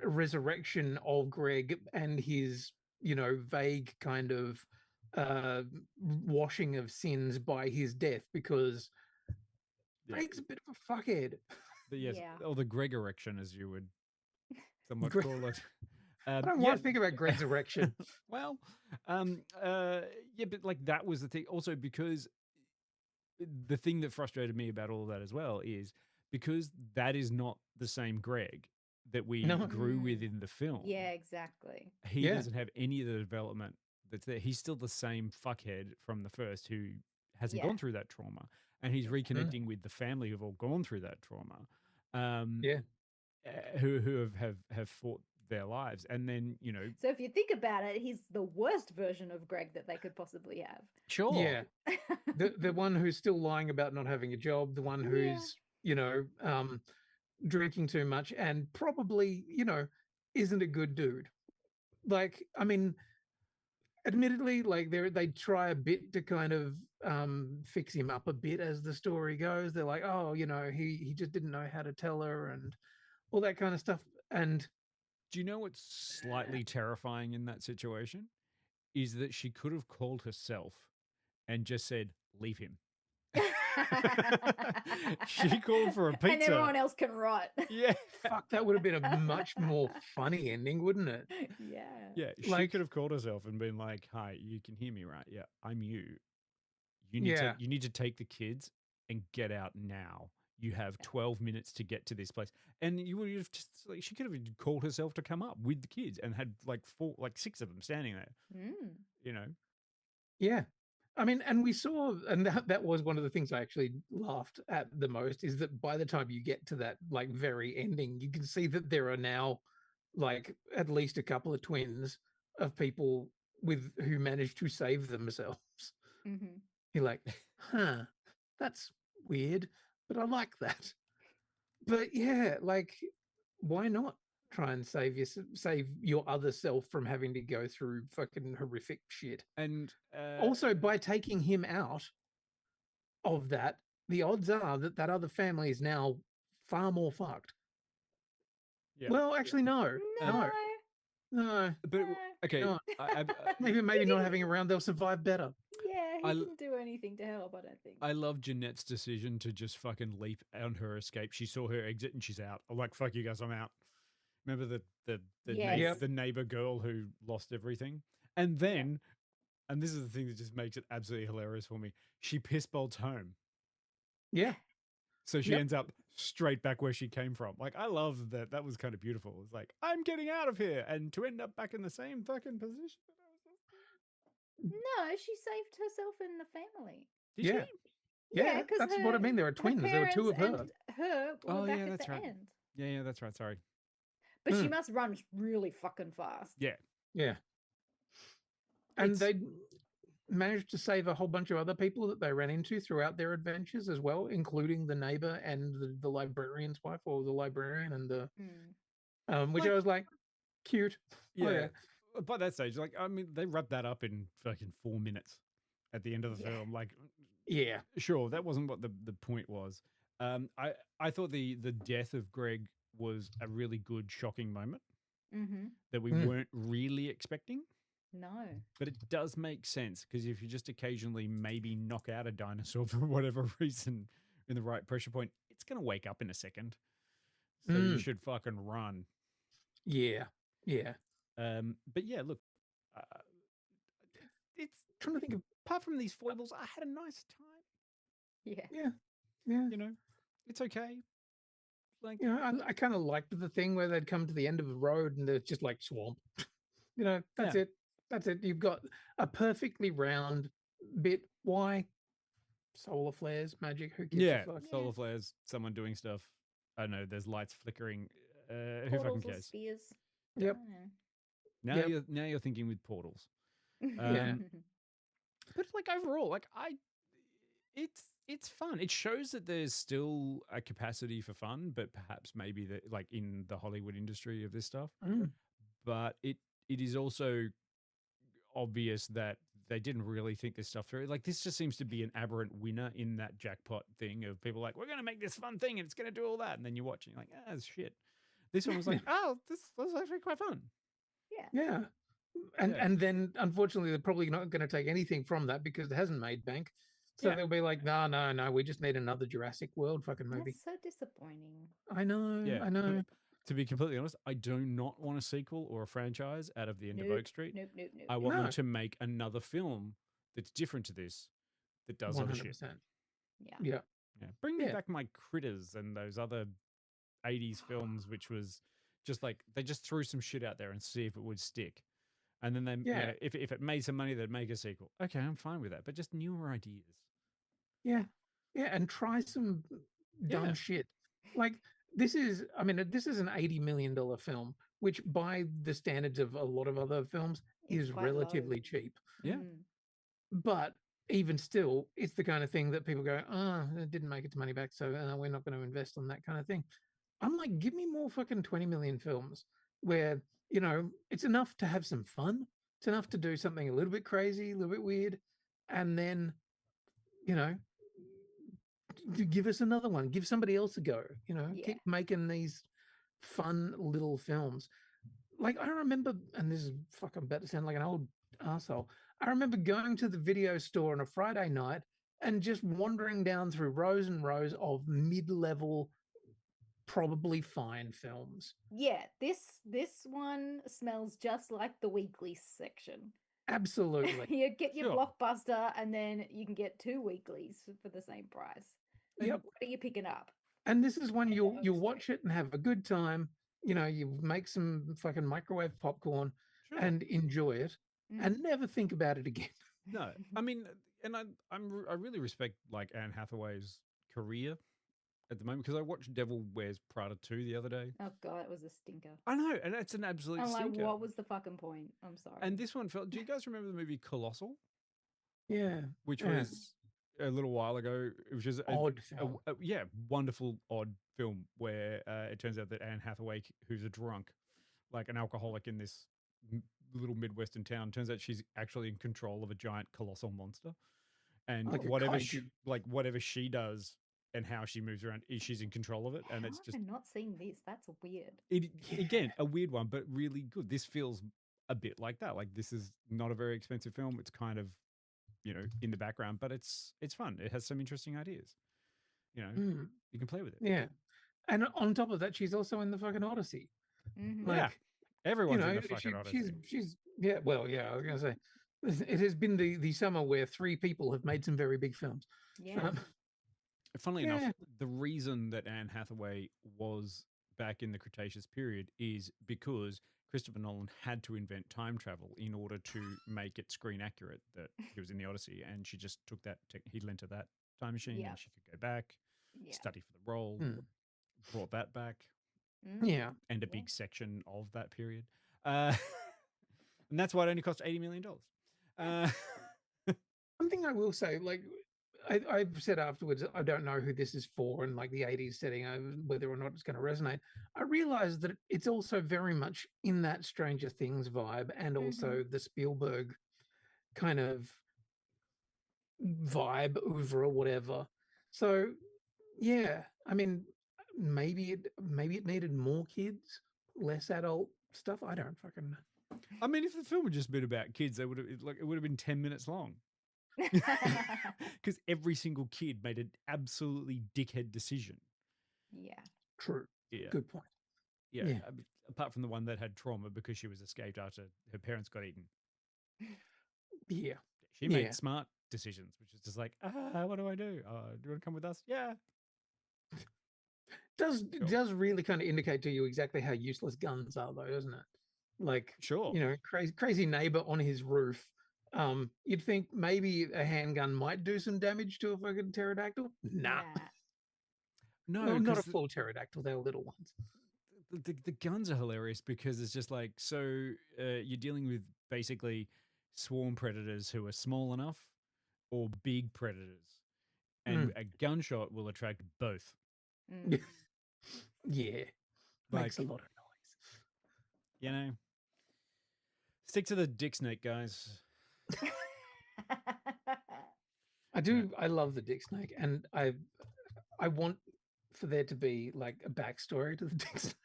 resurrection of Greg and his, vague kind of washing of sins by his death, because Greg's a bit of a fuckhead. yes, Yeah. or the Greg erection, as you would somewhat Greg- call it. I don't want to think about Greg's erection. Well, but like that was the thing. Also, because the thing that frustrated me about all of that as well is because that is not the same Greg that we No. grew with in the film. Yeah, exactly. He Yeah. doesn't have any of the development that's there. He's still the same fuckhead from the first who hasn't gone through that trauma, and he's reconnecting with the family who've all gone through that trauma. Yeah. Who have fought their lives, and then So if you think about it, he's the worst version of Greg that they could possibly have. sure, Yeah. The one who's still lying about not having a job, the one who's, drinking too much and probably, isn't a good dude. Like, I mean, admittedly, like they try a bit to kind of fix him up a bit as the story goes. They're like, oh, he just didn't know how to tell her and all that kind of stuff. And do you know what's slightly terrifying in that situation is that she could have called herself and just said, leave him. She called for a pizza. And everyone else can write. Yeah. fuck, that would have been a much more funny ending, wouldn't it? Yeah. Yeah. She Like- could have called herself and been like, hi, you can hear me, right? Yeah, I'm you. You need Yeah. to take the kids and get out now. You have 12 minutes to get to this place. And you would have just like she could have called herself to come up with the kids and had like six of them standing there. Mm. Yeah. I mean, and we saw, and that was one of the things I actually laughed at the most, is that by the time you get to that like very ending, you can see that there are now like at least a couple of twins of people who managed to save themselves. Mm-hmm. You're like, huh, that's weird, but I like that. But yeah, like, why not try and save your other self from having to go through fucking horrific shit? And Also, by taking him out of that, the odds are that other family is now far more fucked. yeah. Well, actually, no. But okay, No. I, Maybe not having around, they'll survive better. Yeah, he I- didn't do anything to help, I don't think. I love Jeanette's decision to just fucking leap on her escape. She saw her exit and she's out. I'm like, fuck you guys, I'm out. Remember the Yes. Yep. the neighbor girl who lost everything? And then, and this is the thing that just makes it absolutely hilarious for me, she piss bolts home. Yeah. So she Yep. ends up straight back where she came from. Like, I love that. That was kind of beautiful. It's like, I'm getting out of here. And to end up back in the same fucking position. No, she saved herself and the family. Did Yeah. she? Yeah, 'cause that's what I mean. There are her twins. There were two of parents her. and her were Oh, back yeah, at that's the right. end. Yeah, that's right. Sorry. But she Hmm. must run really fucking fast. Yeah. Yeah. And It's- they managed to save a whole bunch of other people that they ran into throughout their adventures as well, including the neighbor and the librarian's wife, or the librarian and the which I was like, cute. Oh, Yeah. By that stage, like, I mean, they wrapped that up in fucking 4 minutes at the end of the Yeah. film. Like, Yeah. sure, that wasn't what the point was. I thought the death of Greg was a really good, shocking moment Mm-hmm. that we Mm. weren't really expecting. No. But it does make sense because if you just occasionally maybe knock out a dinosaur for whatever reason in the right pressure point, it's going to wake up in a second. So you Mm. should fucking run. Yeah. Yeah. But yeah, look, it's trying to think of apart from these foibles, I had a nice time. Yeah. yeah. You know, it's okay. Like, I kind of liked the thing where they'd come to the end of the road and there's just like swamp. That's Yeah. it. That's it. You've got a perfectly round bit. Why? Solar flares, magic. Who gives yeah, a fuck? solar flares, someone doing stuff. I don't know. There's lights flickering. Who Portals fucking or cares? spears. Yep. Now Yep. you're thinking with portals. Yeah. But like overall, like it's fun. It shows that there's still a capacity for fun, but perhaps maybe that like in the Hollywood industry of this stuff. Mm. But it is also obvious that they didn't really think this stuff through. Like this just seems to be an aberrant winner in that jackpot thing of people like, we're going to make this fun thing and it's going to do all that. And then you're watching like, it's shit. This one was like, oh, this was actually quite fun. Yeah. And Yeah. and then unfortunately they're probably not going to take anything from that because it hasn't made bank. So Yeah. they'll be like, no, we just need another Jurassic World fucking movie. That's so disappointing. I know. Yeah. I know. but to be completely honest, I do not want a sequel or a franchise out of the end of Oak Street. Nope. I want No. them to make another film that's different to this that does other shit. 100%. Yeah. Yeah. Yeah. Bring me Yeah. back my Critters and those other 80s films, which was just like they just threw some shit out there and see if it would stick. And then they, Yeah. if it made some money, they'd make a sequel. Okay, I'm fine with that, but just newer ideas. Yeah. Yeah. And try some dumb Yeah. shit. Like this is an $80 million film, which by the standards of a lot of other films It's is quite low. relatively cheap. Yeah. But even still, it's the kind of thing that people go, oh, it didn't make its money back, so we're not going to invest on that kind of thing. I'm like, give me more fucking 20 million films where, you know, it's enough to have some fun. It's enough to do something a little bit crazy, a little bit weird. And then, you know, give us another one. Give somebody else a go. You know, Yeah. keep making these fun little films. Like I remember, and this is fucking about to sound like an old asshole. I remember going to the video store on a Friday night and just wandering down through rows and rows of mid-level, probably fine films. Yeah, this one smells just like the weekly section. Absolutely. You get your Sure. Blockbuster, and then you can get 2 weeklies for the same price. Yep. What are you picking up? And this is one Yeah, you'll obviously. watch it and have a good time. You know, you make some fucking microwave popcorn Sure. and enjoy it, Mm. and never think about it again. No, I mean, and I really respect like Anne Hathaway's career at the moment because I watched Devil Wears Prada 2 the other day. Oh god, it was a stinker. I know, and it's an absolute I'm like, stinker. what was the fucking point? I'm sorry. And this one felt. Do you guys remember the movie Colossal, Yeah. which Yeah. was a little while ago? It was just Odd film. yeah, wonderful odd film where it turns out that Anne Hathaway, who's a drunk, like an alcoholic in this little Midwestern town, turns out she's actually in control of a giant colossal monster, and Like a whatever she does and how she moves around, she's in control of it, and it's How just have I not seen this? That's weird. again a weird one, but really good. This feels a bit like that. Like this is not a very expensive film. It's kind of, you know, in the background, but it's fun. It has some interesting ideas. You know, Mm. you can play with it. Yeah. And on top of that, she's also in the fucking Odyssey. Mhm. Like, Yeah. Everyone's you know, in the fucking Odyssey. she's yeah, well, yeah, I was gonna say it has been the summer where 3 people have made some very big films. Yeah. Funnily Yeah. enough, the reason that Anne Hathaway was back in the Cretaceous period is because Christopher Nolan had to invent time travel in order to make it screen accurate that he was in the Odyssey, and she just took that. He lent her that time machine, Yeah. and she could go back, Yeah. study for the role, Mm. brought that back, Mm. Yeah. and a Yeah. big section of that period. And that's why it only cost $80 million. One thing I will say, like I've said afterwards, I don't know who this is for, and like the 80s setting, whether or not it's going to resonate. I realized that it's also very much in that Stranger Things vibe, and also the Spielberg kind of vibe over or whatever. So yeah, I mean, maybe it needed more kids, less adult stuff. I don't fucking know. I mean, if the film had just been about kids, it would have been 10 minutes long. Because every single kid made an absolutely dickhead decision. Yeah. True. Yeah. Good point. Yeah. Yeah. I mean, apart from the one that had trauma because she was escaped after her parents got eaten. Yeah. She made Yeah. smart decisions, which is just like, what do I do? Do you want to come with us? Yeah. Does really kind of indicate to you exactly how useless guns are, though, doesn't it? Like, Sure. you know, crazy neighbor on his roof. You'd think maybe a handgun might do some damage to a fucking pterodactyl. Nah. No, Well, not a 'cause full pterodactyl. They're little ones. the guns are hilarious because it's just like, so you're dealing with basically swarm predators who are small enough or big predators. And a gunshot will attract both. Mm. Yeah. Makes a lot of noise. You know, stick to the dick snake, guys. I do. I love the dick snake, and I want for there to be like a backstory to the dick snake.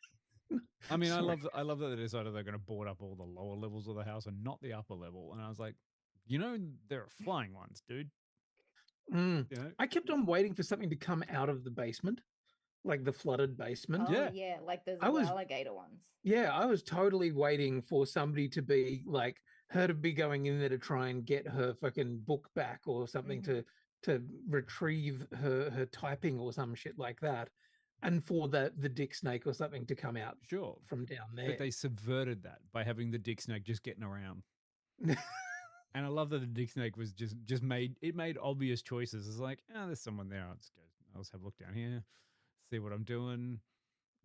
I mean, Sorry. I love that they decided they're going to board up all the lower levels of the house and not the upper level. And I was like, you know, there are flying ones, dude. Mm. You know? I kept on waiting for something to come out of the basement, like the flooded basement. Oh, yeah, like those I was- alligator ones. Yeah, I was totally waiting for somebody to be like her to be going in there to try and get her fucking book back or something to to retrieve her typing or some shit like that, and for the dick snake or something to come out Sure. from down there. But they subverted that by having the dick snake just getting around. And I love that the dick snake was just made obvious choices. It's like, oh, there's someone there. I'll just go. I'll just have a look down here, see what I'm doing.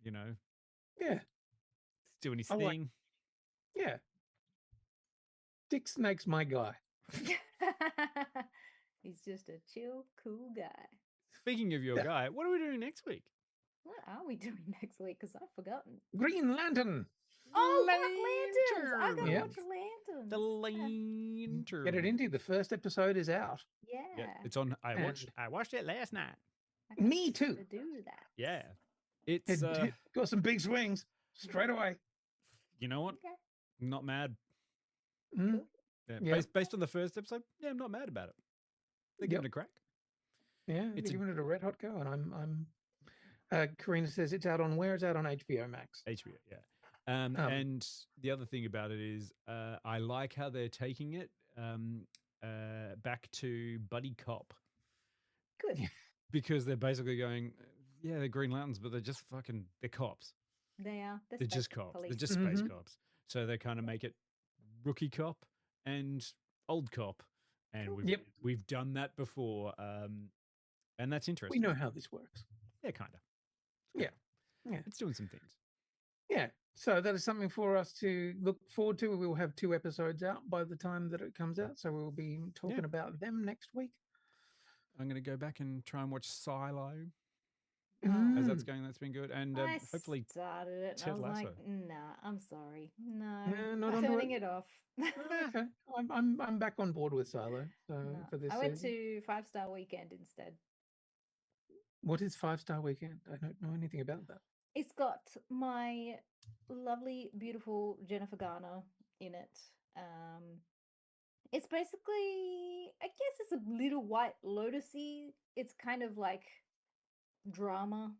You know, Yeah. he's doing his I like- thing. Yeah. Dick Snake's my guy. He's just a chill, cool guy. Speaking of your guy, what are we doing next week? What are we doing next week? Because I've forgotten. Green Lantern. Oh, Black Lanterns! I gotta Yep. watch Lanterns. The lantern. Get it into the first episode is out. Yeah. Yeah, it's on. I And- watched it last night. I got Me to too. do that. Yeah, it's It got some big swings straight away. you know what? Okay. Not mad. Mm. Yeah, Yeah. based on the first episode, yeah, I'm not mad about it. They're giving it a crack. Yeah, It's it's a- giving it a red hot go, and I'm. Karina says it's out on where? It's out on HBO Max. HBO, yeah. And the other thing about it is, I like how they're taking it back to buddy cop, Good. because they're basically going, yeah, they're Green Lanterns, but they're just they're cops. They are. They're just cops. Police. They're just space Mhm. cops. So they kind of make it rookie cop and old cop, and Yep. we've done that before, and that's We interesting. know how this works. Yeah, kind of. Yeah. Yeah. It's doing some things. Yeah. So that is something for us to look forward to. We will have 2 episodes out by the time that it comes out. So we'll be talking about them next week. I'm going to go back and try and watch Silo Oh, as that's going. That's been good, and I hopefully started it. And Ted I was like, Lasso. nah, I'm sorry. No, Yeah, not I'm onto turning it. it off. Okay. I'm back on board with Silo. So No. for this I went season. to 5-Star Weekend instead. What is 5-Star Weekend? I don't know anything about that. It's got my lovely, beautiful Jennifer Garner in it. It's basically, I guess it's a little White Lotus-y. It's kind of like drama.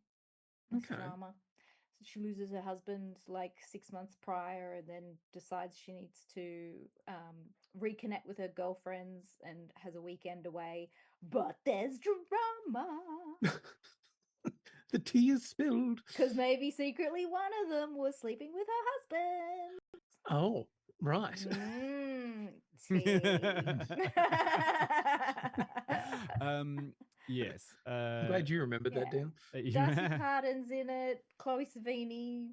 It's Okay. drama. So she loses her husband like 6 months prior, and then decides she needs to reconnect with her girlfriends and has a weekend away. But there's drama. The tea is spilled. Because maybe secretly one of them was sleeping with her husband. Oh, right. Yes. I'm glad you remembered that, yeah. Dan. Darcy Carden's in it. Chloe Savini,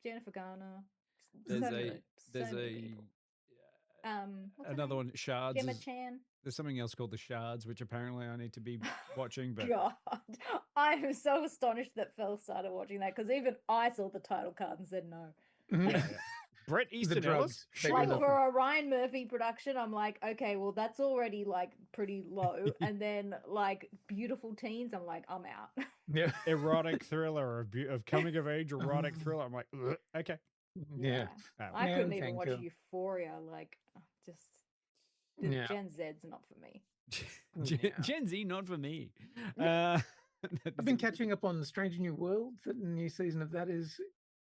Jennifer Garner. There's so a many, there's so many a people. What's her another name? one. Shards. Gemma is- Chan. There's something else called the Shards, which apparently I need to be watching. But God, I'm so astonished that Phil started watching that, because even I saw the title card and said no. yeah. Brett Easton Ellis. drugs, they Sure. were Like not- for a Ryan Murphy production, I'm like, okay, well that's already like pretty low, and then like Beautiful Teens, I'm like, I'm out. Yeah. Erotic thriller of coming of age erotic thriller. I'm like, "Ugh, okay. Yeah. I No, couldn't even thank watch you. Euphoria. Like, just Yeah. Gen Z's not for me. Gen Z, not for me. I've been catching up on Strange New World. The new season of that is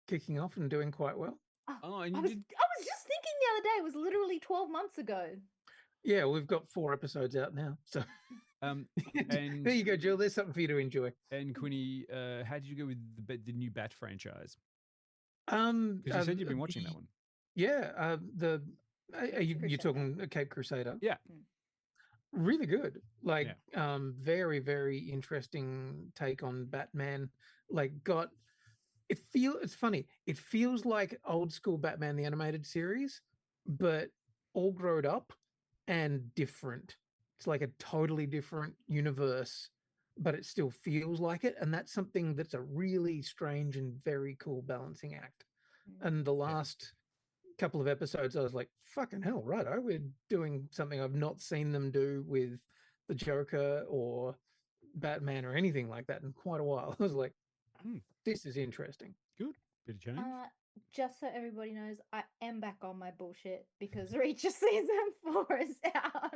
kicking off and doing quite well. Oh, and I you was, did. I was just thinking the other day. It was literally 12 months ago. Yeah, we've got 4 episodes out now. So And there you go, Jill. There's something for you to enjoy. and Quinny, how did you go with the new Bat franchise? Because Because you said you've been watching that one. Yeah, you're Crusader. talking Cape Crusader. Yeah. Really good. Like, very, very interesting take on Batman. Like, it's funny. It feels like old school Batman the animated series, but all grown up and different. It's like a totally different universe, but it still feels like it. And that's something that's a really strange and very cool balancing act. And the last couple of episodes, I was like, fucking hell, right? We're doing something I've not seen them do with the Joker or Batman or anything like that in quite a while. I was like, this is interesting. Good. Bit of change. Just so everybody knows, I am back on my bullshit because Reacher season 4 is out.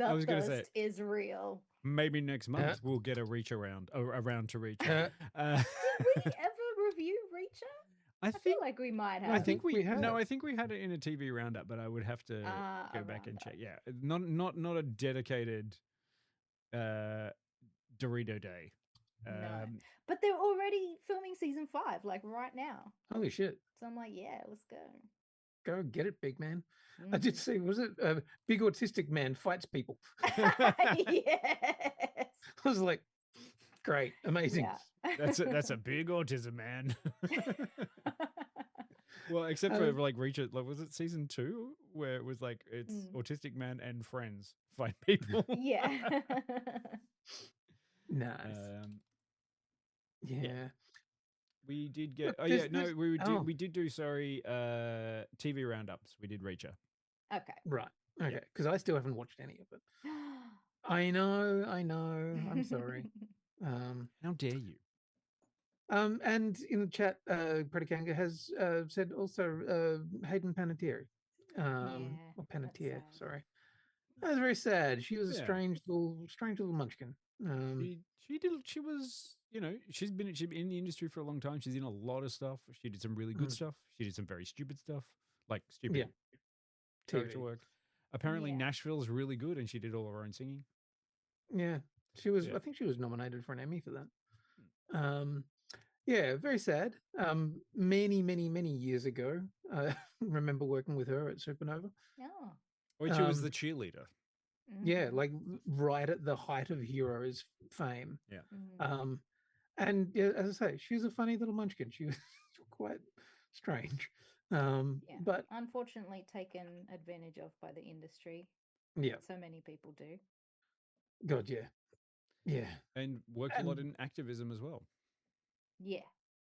I was gonna say, thirst is real. Maybe next month we'll get a reach around to reach. Uh, Did we ever review Reacher? I feel think like we might have. I think we had no, it. I think we had it in a TV roundup, but I would have to A go back and roundup. check. Yeah, not a dedicated Dorito Day. No. But they're already filming season 5, like right now. Holy shit. So I'm like, yeah, let's go. Go get it, big man. I did see, was it big autistic man fights people? Yes. I was like, great, amazing. Yeah. That's a big autism, man. Well, except for like Reacher, like was it season 2 where it was like it's autistic man and friends fight people? Yeah. Nice. Yeah. Yeah. We did get. Look, Oh there's- yeah, no, there's- we did. oh. We did do. Sorry, TV roundups. We did Reacher. Okay. Right. Okay. Because I still haven't watched any of it. I know. I'm sorry. How dare you? And in the chat, Predicanga has said also Hayden Panettiere. Or that's Panettiere, sad. sorry. That was very sad. She was a Yeah. strange little munchkin. She did. She was. You know, she's been in the industry for a long time. She's in a lot of stuff. She did some really good stuff. She did some very stupid stuff, like stupid character TV. work. Apparently, Yeah. Nashville's really good, and she did all her own singing. Yeah. She was. Yeah. I think she was nominated for an Emmy for that. Yeah, very sad. Many years ago, I remember working with her at Supernova. Oh. Which she was the cheerleader. Yeah, Mhm. like right at the height of Heroes fame. Yeah. Mhm. And yeah, as I say, she was a funny little munchkin. She was quite strange. Yeah. But Unfortunately taken advantage of by the industry. yeah, So many people do. God, yeah. Yeah. And worked a lot in activism as well. Yeah.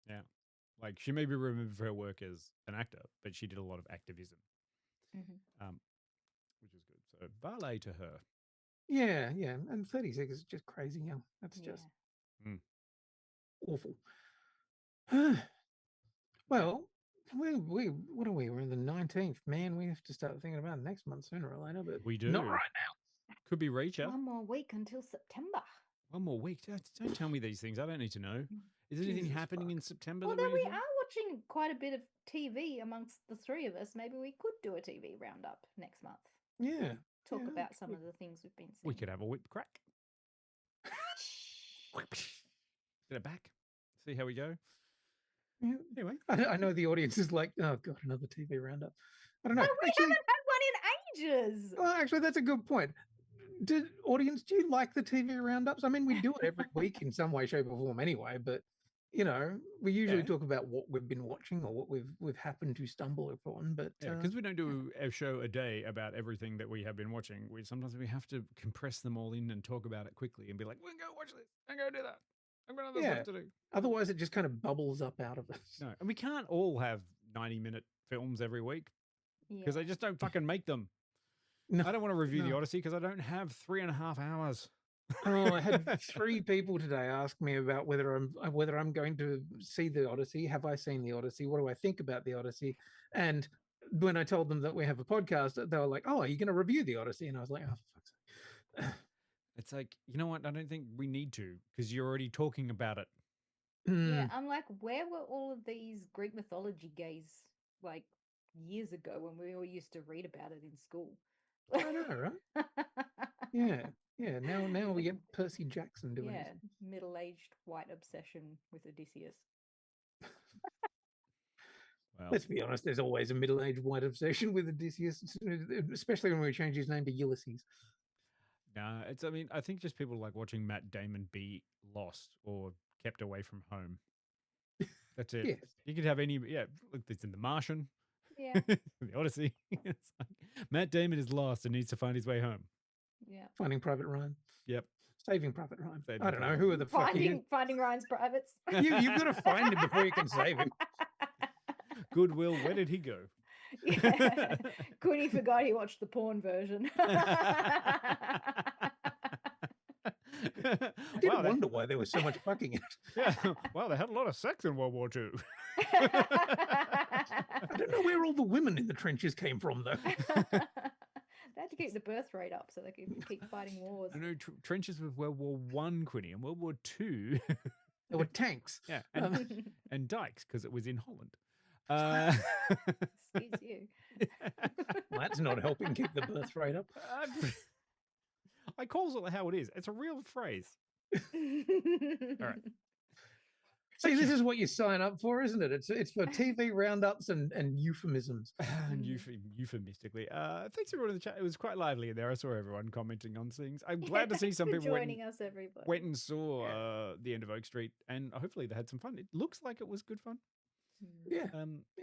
Yeah. Like she may be remembered for her work as an actor, but she did a lot of activism, Hmm. which is good. So valet to her. Yeah, yeah. And 36 is just crazy young. That's Yeah. just Mm. awful. Well, we what are we? We're in the 19th. Man, we have to start thinking about next month sooner or later, but We do. not right now. Could be Reacher. One more week until September. One more week. Don't tell me these things. I don't need to know. Is anything Jesus happening fuck. in September? Although that we need to know? are watching quite a bit of TV amongst the three of us, maybe we could do a TV roundup next month. Yeah. Talk Yeah, about some of the things we've been seeing. We could have a whip crack. Get it back. See how we go. Yeah. Anyway. I know the audience is like, oh god, another TV roundup. I don't know. No, we Actually, haven't had one in ages. well, actually, that's a good point. Do you like the TV roundups? I mean, we do it every week in some way, shape, or form anyway, but you know, we usually Yeah. talk about what we've been watching or what we've happened to stumble upon. But Yeah, because we don't do a show a day about everything that we have been watching. Sometimes we have to compress them all in and talk about it quickly and be like, we're going to go watch this. I'm going to do that. I've got other stuff to do. otherwise it just kind of bubbles up out of us. No, and we can't all have 90-minute films every week because they just don't fucking make them. No, I don't want to review The no. Odyssey because I don't have 3.5 hours. Oh, I had 3 people today ask me about whether I'm going to see the Odyssey. Have I seen the Odyssey? What do I think about the Odyssey? And when I told them that we have a podcast, they were like, "Oh, are you going to review the Odyssey?" And I was like, "Oh, for fuck's sake." It's like, you know what? I don't think we need to because you're already talking about it. Yeah, I'm like, where were all of these Greek mythology gays like years ago when we all used to read about it in school? I know, right? Yeah, yeah. Now we get Percy Jackson doing Yeah, it. middle-aged white obsession with Odysseus. Well, Let's be honest. There's always a middle-aged white obsession with Odysseus, especially when we change his name to Ulysses. nah, I mean, I think just people like watching Matt Damon be lost or kept away from home. That's it. Yes. You could have any, look, it's in The Martian, Yeah, The Odyssey. It's like, Matt Damon is lost and needs to find his way home. yeah. Finding Private Ryan. Yep. Saving Private Ryan. Saving I don't know. Private Who are the fuck Finding Ryan's privates. you've got to find him before you can save him. Goodwill, where did he go? Yeah. Quinny forgot he watched the porn version. I did wonder why there was so much fucking in it. Yeah. Wow, they had a lot of sex in World War II. I don't know where all the women in the trenches came from, though. They had to keep the birth rate up so they could keep fighting wars. I know trenches with World War One, Quinny, and World War Two. There were tanks. Yeah, Um, and dikes because it was in Holland. Excuse you. Well, that's not helping keep the birth rate up. I calls it how it is. It's a real phrase. All right. See, this is what you sign up for, isn't it? It's for TV roundups and euphemisms. And euphemistically. Thanks everyone in the chat. It was quite lively in there. I saw everyone commenting on things. I'm glad to see some people joining us, everybody. went and saw the end of Oak Street, and hopefully they had some fun. It looks like it was good fun. Yeah.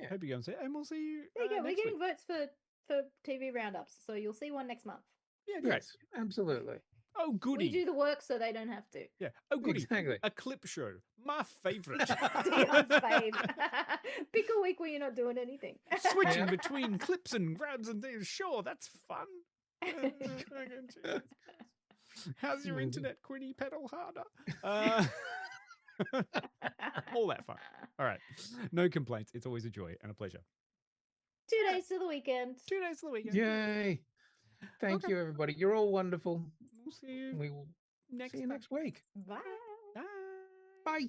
Hope you go and see it, and we'll see you. There you go. We're next getting week. votes for TV roundups, so you'll see one next month. Yeah, great. Yes, absolutely. Oh, goody. We do the work so they don't have to. Yeah. Oh, goody. Exactly. A clip show. My favorite. Dion's fave. Pick a week where you're not doing anything. Switching between clips and grabs and things. Sure, that's fun. How's your internet, Quinny? Pedal harder. All that fun. All right. No complaints. It's always a joy and a pleasure. 2 days to the weekend. 2 days to the weekend. Yay. Thank you, everybody. You're all wonderful. We'll see you We will next see you time. next week. Bye. Bye. Bye.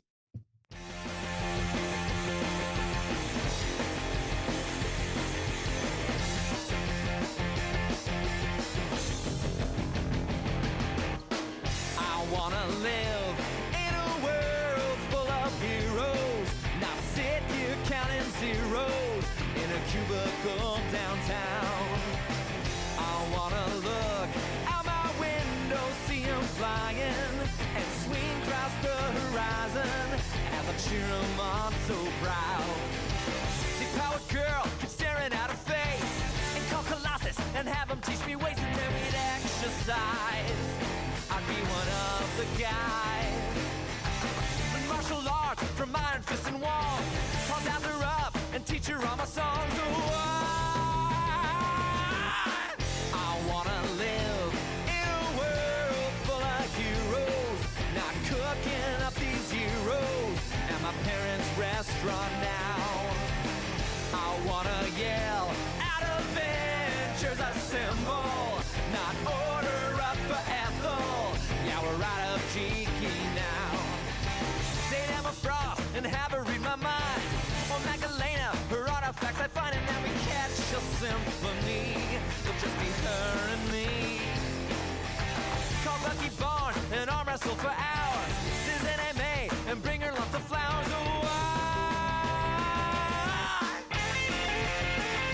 I wanna live in a world full of heroes, not sit here counting zeros in a cubicle downtown. I wanna look out my window, see 'em flying, and swing across the horizon as I cheer 'em on so proud. Big powered girl keeps staring at her face, and call Colossus and have him teach me ways, and then we'd exercise. I'd be one of the guys. Learn martial arts from iron fist and wall. I'll dance her up and teach her all my songs. Oh, I wanna live in a world full of heroes, not cooking up these heroes at my parents' restaurant now. I wanna yell out Avengers assemble, not order up for Ethel. Yeah, we're out of cheeky now. Date Emma Frost and have her read my mind. Or Magdalena, her artifacts I find, and then we catch a symphony. It'll just be her and me. Call Lucky Barn and arm wrestle for